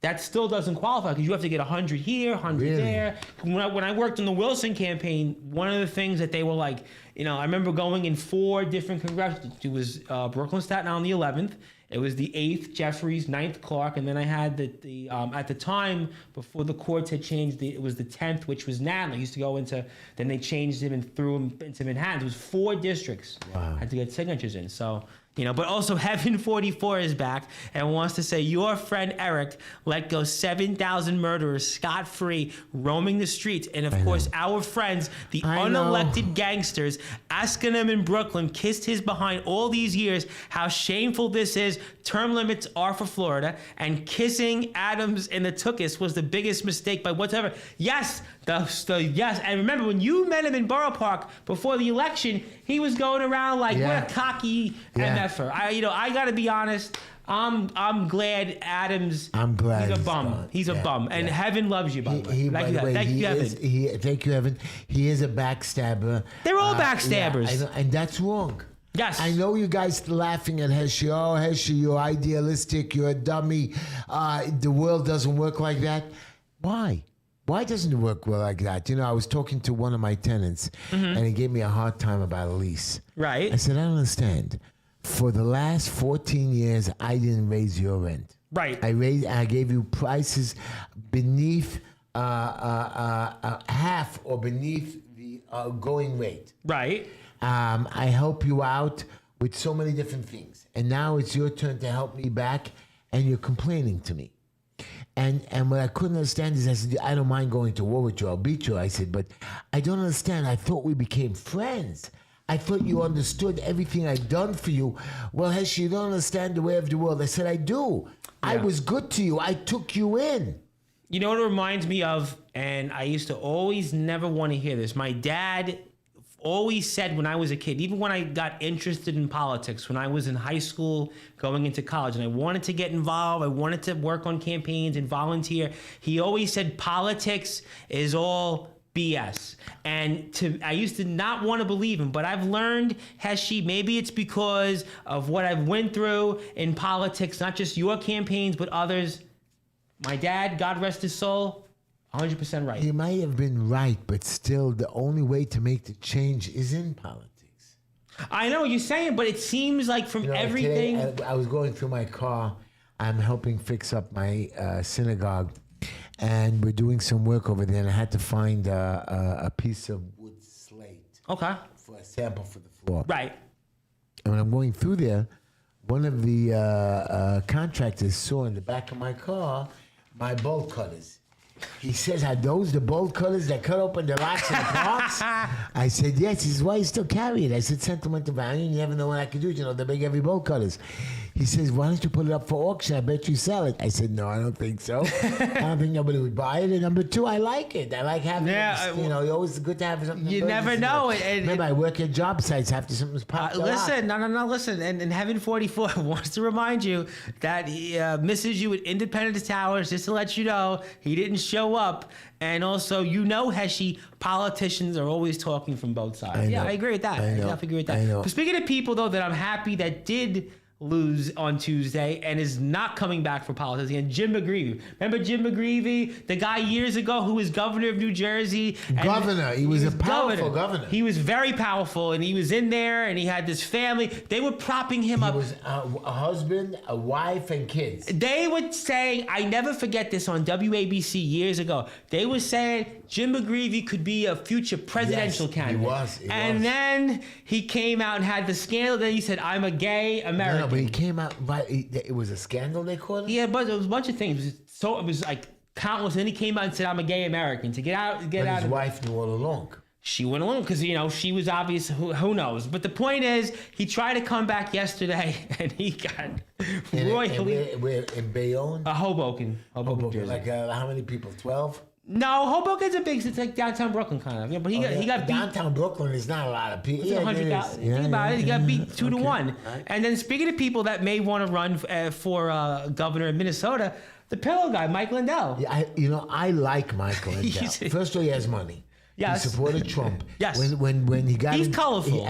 that still doesn't qualify because you have to get 100 here, 100 Really? there. When I worked on the Wilson campaign, one of the things that they were like, I remember going in 4 different congressional. It was Brooklyn, Staten Island, the 11th. It was the 8th, Jeffries, 9th, Clark, and then I had the at the time before the courts had changed, it was the 10th, which was Natalie. I used to go into, then they changed him and threw him into Manhattan. It was 4 districts. Wow. Had to get signatures in. So, but also Heaven 44 is back and wants to say your friend Eric let go 7,000 murderers scot-free roaming the streets. And of course, our friends, the unelected gangsters, asking him in Brooklyn, kissed his behind all these years, how shameful this is. Term limits are for Florida. And kissing Adams in the Tookus was the biggest mistake by whatever. Yes, yes. And remember, when you met him in Borough Park before the election, he was going around like, what a cocky MFer. I got to be honest. I'm glad Adams. I'm glad he's a bum. Gone. He's a bum, and Heaven loves you, by the way. By the way, Thank you, Heaven. Thank you, Evan. He is a backstabber. They're all backstabbers. Yeah, and that's wrong. Yes. I know you guys laughing at Heshy. Oh, Heshy, you're idealistic. You're a dummy. The world doesn't work like that. Why? Why doesn't it work well like that? I was talking to one of my tenants, and he gave me a hard time about a lease. Right. I said, I don't understand. For the last 14 years, I didn't raise your rent. Right. I gave you prices beneath half or beneath the going rate. Right. I help you out with so many different things. And now it's your turn to help me back, and you're complaining to me. And what I couldn't understand is I said, I don't mind going to war with you. I'll beat you. I said, but I don't understand. I thought we became friends. I thought you understood everything I'd done for you. Well, Heshy, you don't understand the way of the world. I said, I do. Yeah. I was good to you. I took you in. You know what it reminds me of? And I used to always never want to hear this. My dad always said when I was a kid, even when I got interested in politics, when I was in high school, going into college, and I wanted to get involved, I wanted to work on campaigns and volunteer, he always said politics is all BS. And I used to not want to believe him, but I've learned, Heshy, maybe it's because of what I've went through in politics, not just your campaigns, but others. My dad, God rest his soul, 100% right. He might have been right, but still the only way to make the change is in politics. I know what you're saying, but it seems like from everything. Today, I was going through my car. I'm helping fix up my synagogue, and we're doing some work over there, and I had to find a piece of wood slate. Okay. For a sample for the floor. Right. And when I'm going through there, one of the contractors saw in the back of my car my bolt cutters. He says, are those the bolt cutters that cut open the locks in the parks? I said, yes. He says, why you still carry it? I said, sentimental value. You never know what I could do. They're big heavy bolt cutters. He says, why don't you put it up for auction? I bet you sell it. I said, no, I don't think so. I don't think nobody would buy it. And number two, I like it. I like having it. You know, it's always good to have something. You never know. Remember, I work at job sites after something's popped listen, listen. And Heaven 44 wants to remind you that he misses you at Independence Towers, just to let you know he didn't show up. And also, Heshy, politicians are always talking from both sides. I agree with that. I definitely agree with that. But speaking of people, though, that I'm happy that did lose on Tuesday and is not coming back for politics again, Jim McGreevey. Remember Jim McGreevey, the guy years ago who was governor of New Jersey? He was a powerful governor. He was very powerful, and he was in there, and he had this family. They were propping him up. He was a husband, a wife, and kids. They would say, I never forget this on WABC years ago. They were saying Jim McGreevey could be a future presidential candidate. He was. Then he came out and had the scandal. Then he said, I'm a gay American. No, but he came out, it was a scandal, they called it? Yeah, but it was a bunch of things. It was like countless. And then he came out and said, I'm a gay American. To get out. But his wife knew all along. She went along because, she was obvious. Who knows? But the point is, he tried to come back yesterday, and he got royally. Where in Bayonne? Hoboken. Hoboken. Like how many people? 12? No, Hoboken's a big. It's like downtown Brooklyn, kind of. Yeah, but he got beat. Downtown Brooklyn is not a lot of people. It's 100,000. Think about it. He got beat 2-1. Right. And then speaking of people that may want to run for governor in Minnesota, the pillow guy, Mike Lindell. Yeah, I like Mike Lindell. First of all, he has money. Yes. He supported Trump. Yes. When he got he's colorful.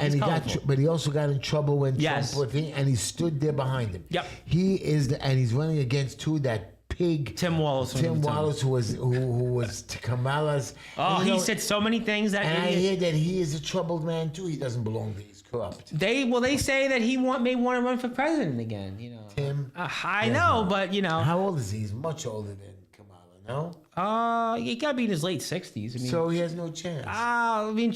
But he also got in trouble when yes. Trump put and he stood there behind him. Yep. He is and he's running against that pig Tim Wallace, who was Kamala's. Oh, he said so many things that. And I hear that he is a troubled man too. He doesn't belong there. He's corrupt. They say that he may want to run for president again. Tim. I know, but How old is he? He's much older than Kamala. No. He got to be in his late 60s. So he has no chance.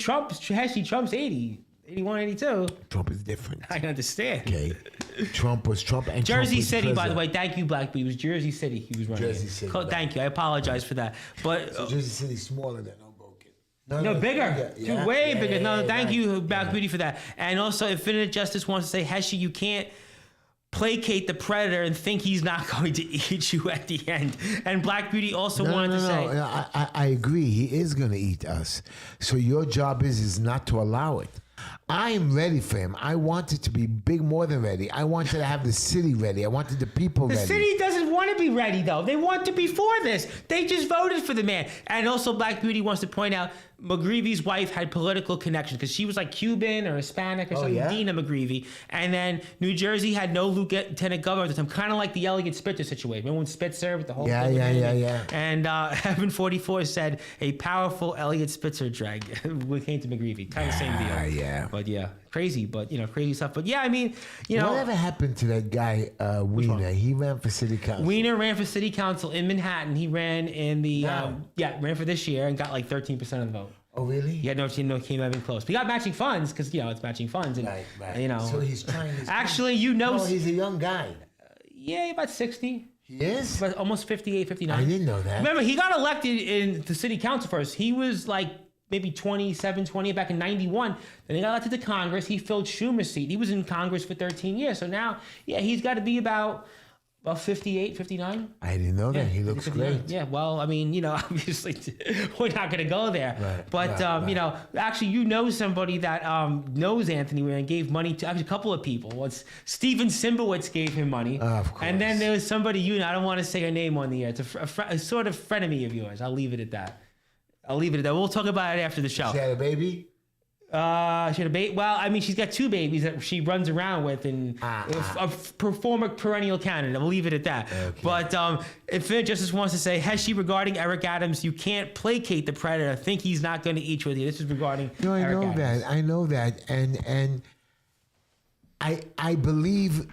Trump's 80. 81, 82. Trump is different. I understand. Okay. Trump was Trump. And Jersey Trump was City, president. by the way. Thank you, Black Beauty. It was Jersey City he was running. Jersey City. Thank you. I apologize for that. But Jersey City's smaller than Hoboken. No, bigger. Yeah. Way bigger. Yeah, thank you, Black Beauty, for that. And also, Infinite Justice wants to say, Heshy, you can't placate the predator and think he's not going to eat you at the end. And Black Beauty also wanted to say... No, I agree. He is going to eat us. So your job is not to allow it. I am ready for him. I want it to be big, more than ready. I wanted to have the city ready. I wanted the people ready. The city doesn't want to be ready, though. They want to be for this. They just voted for the man. And also, Black Beauty wants to point out McGreevey's wife had political connections because she was like Cuban or Hispanic or something, yeah? Dina McGreevey. And then New Jersey had no lieutenant governor at the time, kind of like the Elliot Spitzer situation. Remember when Spitzer with the whole thing? Yeah. And Heaven 44 said a powerful Elliot Spitzer drag when it came to McGreevey. Kind of same deal. Yeah. But yeah, crazy, but crazy stuff. But yeah, I mean, Whatever happened to that guy, Wiener? He ran for city council. Wiener ran for city council in Manhattan. He ran in the, ran for this year and got like 13% of the vote. Oh, really? Yeah, no, came even close. But he got matching funds because, it's matching funds. And, right. So he's trying his actually, No, he's a young guy. Yeah, about 60. He is? About almost 58, 59. I didn't know that. Remember, he got elected in the city council first. He was like maybe 27, 20 back in 91. Then he got elected to Congress. He filled Schumer's seat. He was in Congress for 13 years. So now, he's got to be about 58, 59. I didn't know that. He looks great. Yeah, well, I mean, obviously we're not going to go there. Right, but, actually, somebody that knows Anthony and gave money to actually a couple of people. It's Steven Simbowitz gave him money. Of course. And then there was somebody, I don't want to say her name on the air. It's a sort of frenemy of yours. I'll leave it at that. We'll talk about it after the show. She had a baby? She had a baby. Well, I mean, she's got two babies that she runs around with, and a former perennial candidate. I'll leave it at that. Okay. But Infinite Justice wants to say, Heshy, regarding Eric Adams, you can't placate the predator. Think he's not going to eat you with you. This is regarding. No, I Eric know Adams. that. I know that, and I believe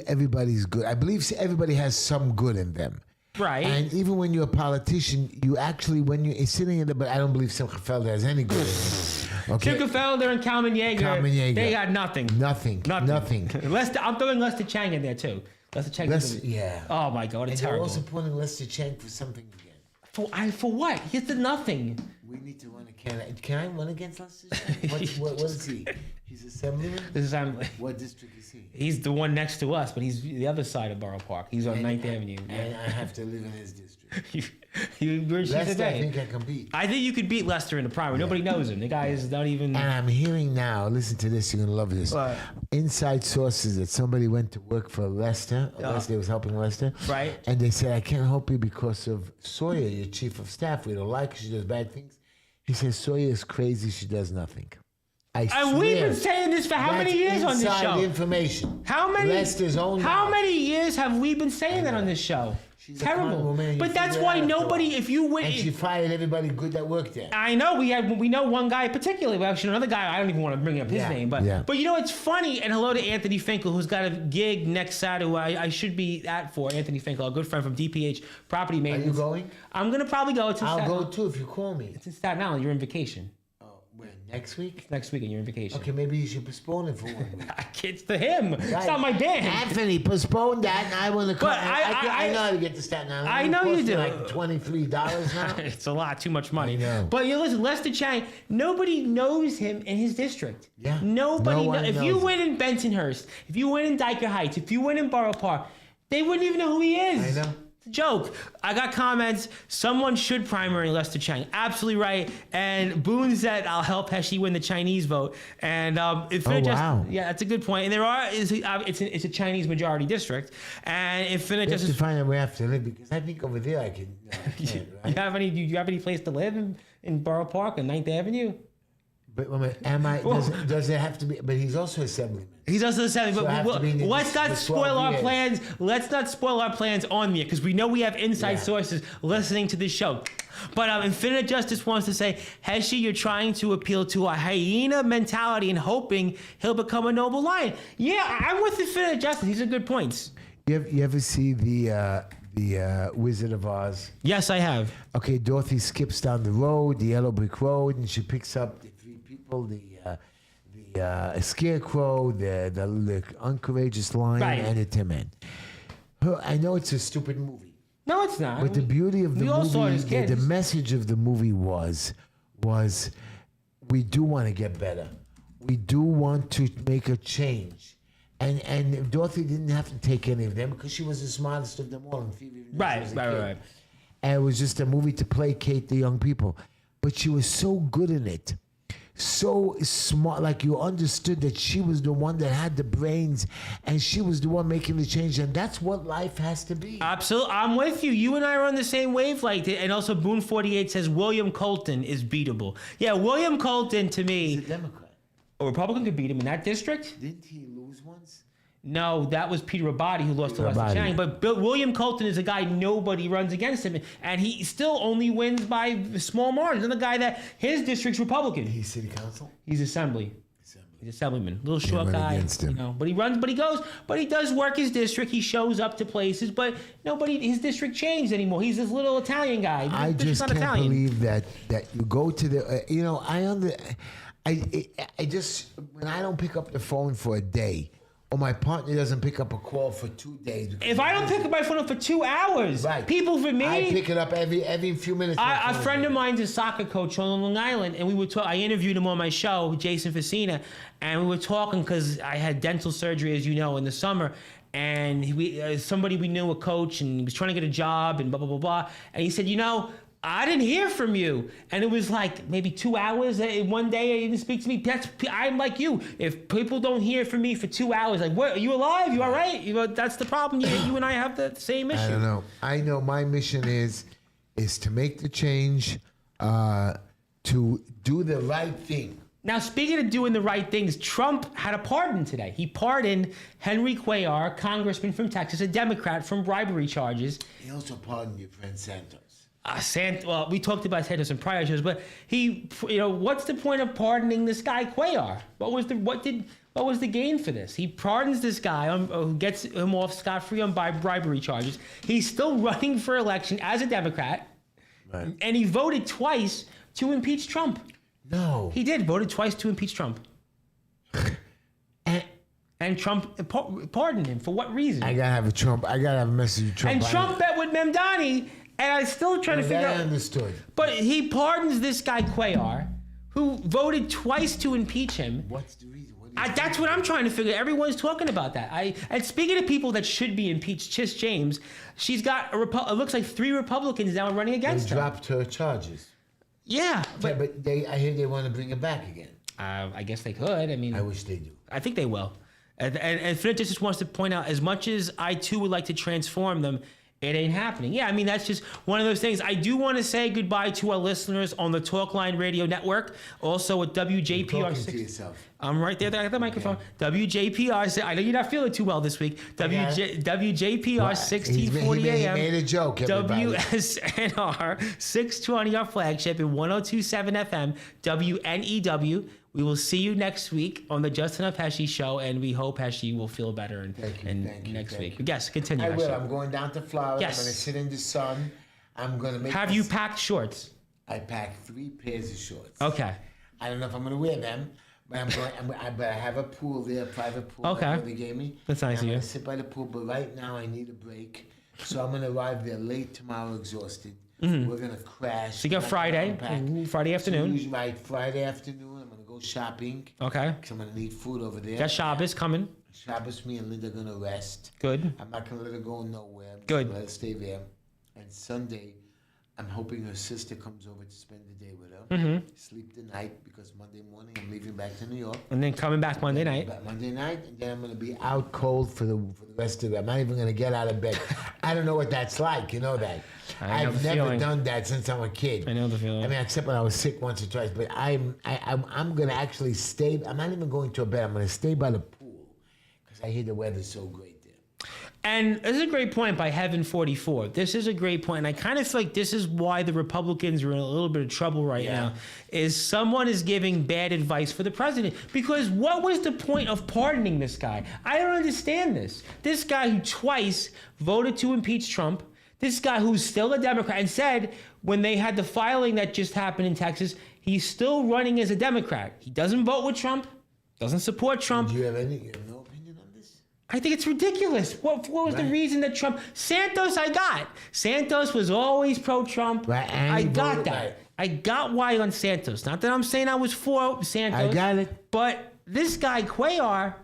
everybody's good. I believe everybody has some good in them. Right. And even when you're a politician, when you're sitting in there, but I don't believe Simcha Felder has any good in him. Okay. Simcha Felder and Kalman Yeager, they got nothing. Nothing. I'm throwing Lester Chang in there too. Lester Chang. Yeah. Oh my God, it's and terrible. They're also putting Lester Chang for something again. For what? He did nothing. We need to run a candidate. Can I run against Lester? What is he? He's assemblyman? What district is he? He's the one next to us, but he's the other side of Borough Park. He's on 9th Avenue. And I have to live in his district. Lester, I think I can beat. I think you could beat Lester in the primary. Nobody knows him. The guy is not even. And I'm hearing now, listen to this, you're going to love this. What? Inside sources that somebody went to work for Lester. Lester was helping Lester. Right. And they said, I can't help you because of Sawyer, your chief of staff. We don't like her. She does bad things. He says, Sawyer is crazy. She does nothing. I swear. And we've been saying this for how many years on this show? Inside information. How many? Lester's own How mouth. many years have we been saying that on this show? She's a Terrible. con woman. But that's why nobody, if you win. And she fired everybody good that worked there. I know we know one guy particularly. Well, actually, another guy. I don't even want to bring up his name, but you know it's funny. And hello to Anthony Finkel, who's got a gig next Saturday. I should be at for Anthony Finkel, a good friend from DPH Property Maintenance. Are you going? I'm gonna probably go. I'll go too if you call me. It's in Staten Island. You're in vacation. When? Next week? Next week, and you're in vacation. Okay, maybe you should postpone it for 1 week. It's to him. Right. It's not my band. Anthony, postpone that, and I want to come. I know how to get to Staten Island. I know you do. Like $23 now. It's a lot, too much money. I know. But you listen, Lester Chang. Nobody knows him in his district. Yeah. Nobody. No one if knows you him. win in Bensonhurst, if you win in Dyker Heights, if you win in Borough Park, they wouldn't even know who he is. I know. Joke. I got comments. Someone should primary Lester Chang. Absolutely right. And Boone said, "I'll help Heshy win the Chinese vote." And if wow. yeah, that's a good point. And there are it's a Chinese majority district. And if Finna You have Justice, to find out where I have to live because I think over there I can. you have any? Do you have any place to live in Borough Park on 9th Avenue? But am I? Does it have to be? But he's also assemblyman. He's also the seventh. So I have to be in Let's not for spoil 12 our years. plans. Let's not spoil our plans on me because we know we have inside sources listening to this show. But Infinite Justice wants to say, Heshy, you're trying to appeal to a hyena mentality and hoping he'll become a noble lion. Yeah, I'm with Infinite Justice. These are good points. You ever see the Wizard of Oz? Yes, I have. Okay, Dorothy skips down the road, the yellow brick road, and she picks up the three people: the scarecrow, the uncourageous lion, Right. and the Tin Man. I know it's a stupid movie. No, it's not. But the beauty of the we all saw it movie, as kids. the message of the movie was we do want to get better. We do want to make a change. And Dorothy didn't have to take any of them because she was the smartest of them all. And Phoebe knew she Right. was a kid. And it was just a movie to placate the young people. But she was so good in it. So smart, like you understood that she was the one that had the brains and she was the one making the change. And that's what life has to be. Absolutely. I'm with you. You and I are on the same wavelength. And also, Boone 48 says William Colton is beatable. Yeah, William Colton, to me, He's a Democrat. a Republican could beat him in that district. Didn't he lose once? No, that was Peter Abadi who lost to Peter Lester Abadi. Chang. But William Colton is a guy nobody runs against him. And he still only wins by small margins. Another guy that his district's Republican. He's city council? He's assembly. He's assemblyman. Little short run guy. against him. You know, but he runs, but he goes, but he does work his district. He shows up to places, but his district changed anymore. He's this little Italian guy. I He's just not can't Italian. believe that you go to the, I just, when I don't pick up the phone for a day, or my partner doesn't pick up a call for 2 days. If I don't pick up my phone up for 2 hours, Right. people for me. I pick it up every few minutes. A friend of mine's a soccer coach on Long Island, and we were I interviewed him on my show, Jason Facina, and we were talking because I had dental surgery, as you know, in the summer, and somebody we knew, a coach, and he was trying to get a job, and blah blah blah blah, and he said, I didn't hear from you, and it was like maybe 2 hours. One day he didn't speak to me. I'm like you. If people don't hear from me for 2 hours, like, what? Are you alive? You all right? That's the problem. You and I have the same issue. I don't know. I know my mission is to make the change, to do the right thing. Now, speaking of doing the right things, Trump had a pardon today. He pardoned Henry Cuellar, congressman from Texas, a Democrat, from bribery charges. He also pardoned your friend Santos. Well, we talked about Santos in prior shows, but what's the point of pardoning this guy Cuellar? What was the gain for this? He pardons this guy, gets him off scot-free on bribery charges. He's still running for election as a Democrat, Right. and he voted twice to impeach Trump. No. He did voted twice to impeach Trump. And Trump pardoned him. For what reason? I gotta have a message with Trump. And Trump bet with MAMDANI And I'm still trying to figure That I out. understood. But he pardons this guy Cuellar, who voted twice to impeach him. What's the reason? That's what I'm trying to figure. Everyone's talking about that. And speaking of people that should be impeached, Chis James, she's got it looks like 3 Republicans now running They against her. dropped her charges. Yeah, But, I hear they want to bring it back again. I guess they could. I mean, I wish they do. I think they will. And Flint just wants to point out, as much as I too would like to transform them, it ain't happening. Yeah, I mean, that's just one of those things. I do want to say goodbye to our listeners on the Talkline Radio Network, also at WJPR. Talking to yourself. I'm right there. I got the microphone. WJPR. I know you're not feeling too well this week. WJPR 1640 He AM. made a joke, everybody. WSNR 620, our flagship, and 1027 FM. WNEW. We will see you next week on the Justin F. Heshy Show, and we hope Heshy will feel better Thank you, next week. thank you. Yes, continue. I will. Heshy. I'm going down to Florida. Yes. I'm going to sit in the sun. I'm going to make. Have you packed shorts? I packed 3 pairs of shorts. Okay. I don't know if I'm going to wear them, but I'm going. But I have a pool there, a private pool. Okay. That they gave me. That's nice of I'm you. going to sit by the pool, but right now I need a break, so I'm going to arrive there late tomorrow, exhausted. We're going to crash. So you got Friday afternoon. Usually, right, Friday afternoon. I'm going to go shopping. Okay. Because I'm going to need food over there. Got Shabbos coming. Shabbos, me and Linda are going to rest. Good. I'm not going to let her go nowhere. I'm just Good. gonna let her stay there. And Sunday, I'm hoping her sister comes over to spend the day with her. Sleep the night, because Monday morning I'm leaving back to New York. And then coming back Monday night. Back Monday night, and then I'm going to be out cold for the rest of it. I'm not even going to get out of bed. I don't know what that's like. You know that. I know I've the never feeling. done that since I'm a kid. I know the feeling. I mean, except when I was sick once or twice. But I'm going to actually stay. I'm not even going to a bed. I'm going to stay by the pool, because I hear the weather's so great there. And this is a great point by Heaven 44. This is a great point, and I kind of feel like this is why the Republicans are in a little bit of trouble right now. Is someone is giving bad advice for the president? Because what was the point of pardoning this guy? I don't understand this. This guy who twice voted to impeach Trump. This guy who's still a Democrat and said when they had the filing that just happened in Texas, he's still running as a Democrat. He doesn't vote with Trump, doesn't support Trump. Do you have no opinion on this? I think it's ridiculous. What was the reason that Trump... Santos I got. Santos was always pro-Trump. Right, and I he got voted that. right. I got why on Santos. Not that I'm saying I was for Santos. I got it. But this guy, Cuellar,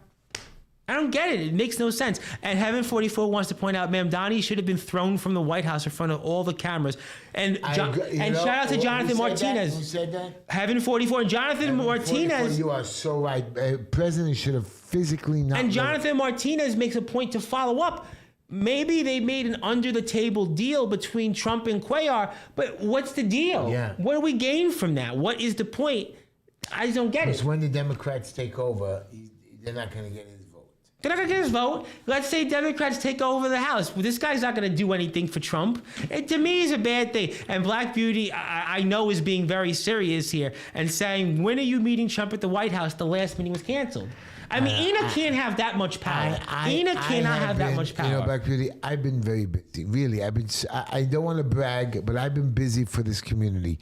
I don't get it. It makes no sense. And Heaven 44 wants to point out, MAMDANI should have been thrown from the White House in front of all the cameras. And shout out to Jonathan Martinez. Who said that? Heaven 44 and Jonathan Martinez. You are so right. President should have physically not. And Jonathan Martinez makes a point to follow up. Maybe they made an under-the-table deal between Trump and Cuellar, but what's the deal? Yeah. What do we gain from that? What is the point? I just don't get Because it. when the Democrats take over, they're not going to get his vote. They're not going to get his vote. Let's say Democrats take over the House. Well, this guy's not going to do anything for Trump. It, to me, is a bad thing. And Black Beauty, I know, is being very serious here and saying, when are you meeting Trump at the White House? The last meeting was canceled. I mean, Ina can't have that much power. Ina cannot have that much power. You know, Black Beauty, I've been very busy. Really, I don't want to brag, but I've been busy for this community,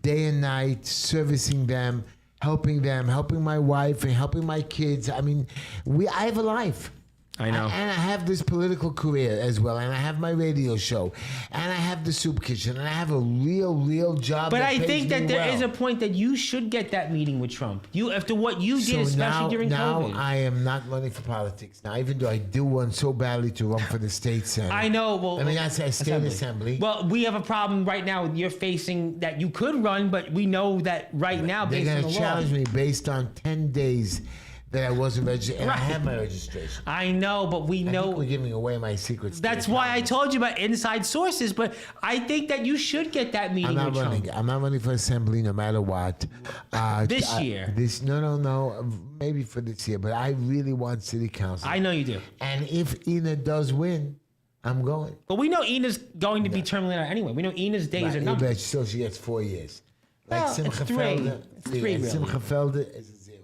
day and night, servicing them, helping my wife, and helping my kids. I mean, I have a life. I know. And I have this political career as well, and I have my radio show, and I have the soup kitchen, and I have a real job. But that I pays think that me there well. is a point that you should get that meeting with Trump. You, after what you did, especially during now COVID. I am not running for politics now, even though I do want so badly to run for the state senate. I know. Well, I mean, that's a state assembly. Well, we have a problem right now. You're facing that you could run, but we know that right now, They're based on going the to law. challenge me based on 10 days that I wasn't registered, and Right. I have my registration. I know, but we I know. think we're giving away my secrets. That's why I told you about inside sources. But I think that you should get that meeting I'm not with running. Trump. I'm not running for assembly, no matter what. This year. No. Maybe for this year, but I really want city council. I know you do. And if Ina does win, I'm going. But we know Ina's going to be terminated out anyway. We know Ina's days are Right, numbered. but still, she gets 4 years. Like Well, it's Simcha three. Felder. It's three, and really. Simcha Felder is a 0.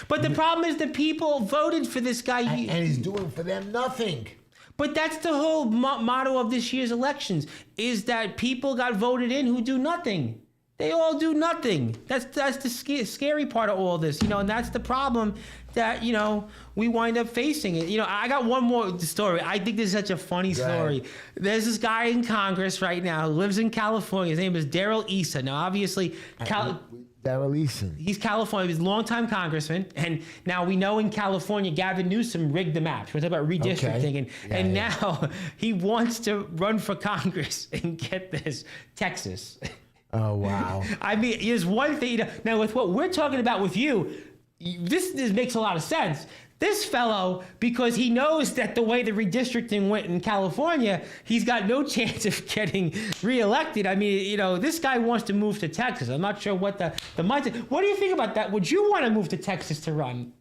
But the problem is the people voted for this guy. And he's doing for them nothing. But that's the whole motto of this year's elections, is that people got voted in who do nothing. They all do nothing. That's the scary part of all this, and that's the problem that, we wind up facing it. I got one more story. I think this is such a funny story. There's this guy in Congress right now who lives in California. His name is Darrell Issa. Now, obviously, Darrell Issa. He's California. He's a longtime congressman. And now we know in California, Gavin Newsom rigged the maps. We're talking about redistricting. Now he wants to run for Congress and get this, Texas. Oh, wow. I mean, there's one thing. Now, with what we're talking about with you, this makes a lot of sense. This fellow, because he knows that the way the redistricting went in California, he's got no chance of getting reelected. I mean, this guy wants to move to Texas. I'm not sure what the mindset. What do you think about that? Would you want to move to Texas to run?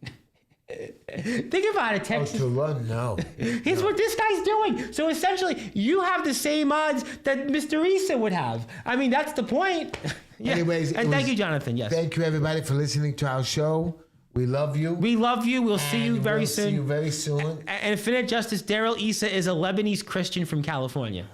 Think about it, Texas. To run, no. Here's what this guy's doing. So essentially, you have the same odds that Mr. Issa would have. I mean, that's the point. Yeah. Anyways, and thank you, Jonathan. Yes. Thank you, everybody, for listening to our show. We love you. We love you. We'll see you very soon. See you very soon. And Infinite Justice, Darrell Issa is a Lebanese Christian from California.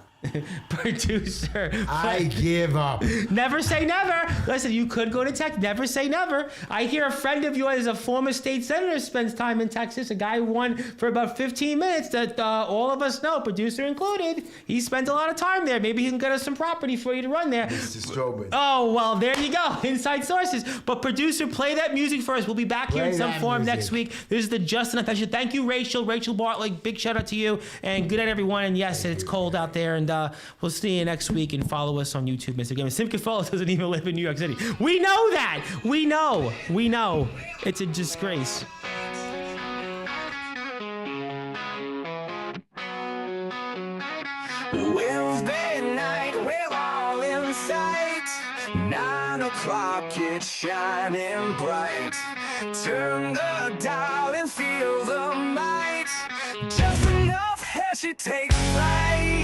Producer. I give up. Never say never. Listen, you could go to Texas. Never say never. I hear a friend of yours, a former state senator, spends time in Texas. A guy who won for about 15 minutes that all of us know, producer included. He spent a lot of time there. Maybe he can get us some property for you to run there. Mr. Strobin. Oh, well, there you go. Inside sources. But producer, play that music for us. We'll be back here in some form next week. This is the Justin Affection. Thank you, Rachel Bartlett. Big shout out to you. And good night, everyone. And yes, it's cold out there. And we'll see you next week, and follow us on YouTube, Mr. Game. Simca Follows doesn't even live in New York City. We know that. We know. It's a disgrace. Wednesday night, we're all in sight. 9 o'clock, it's shining bright. Turn the dial and feel the might. Just enough Heshy takes flight.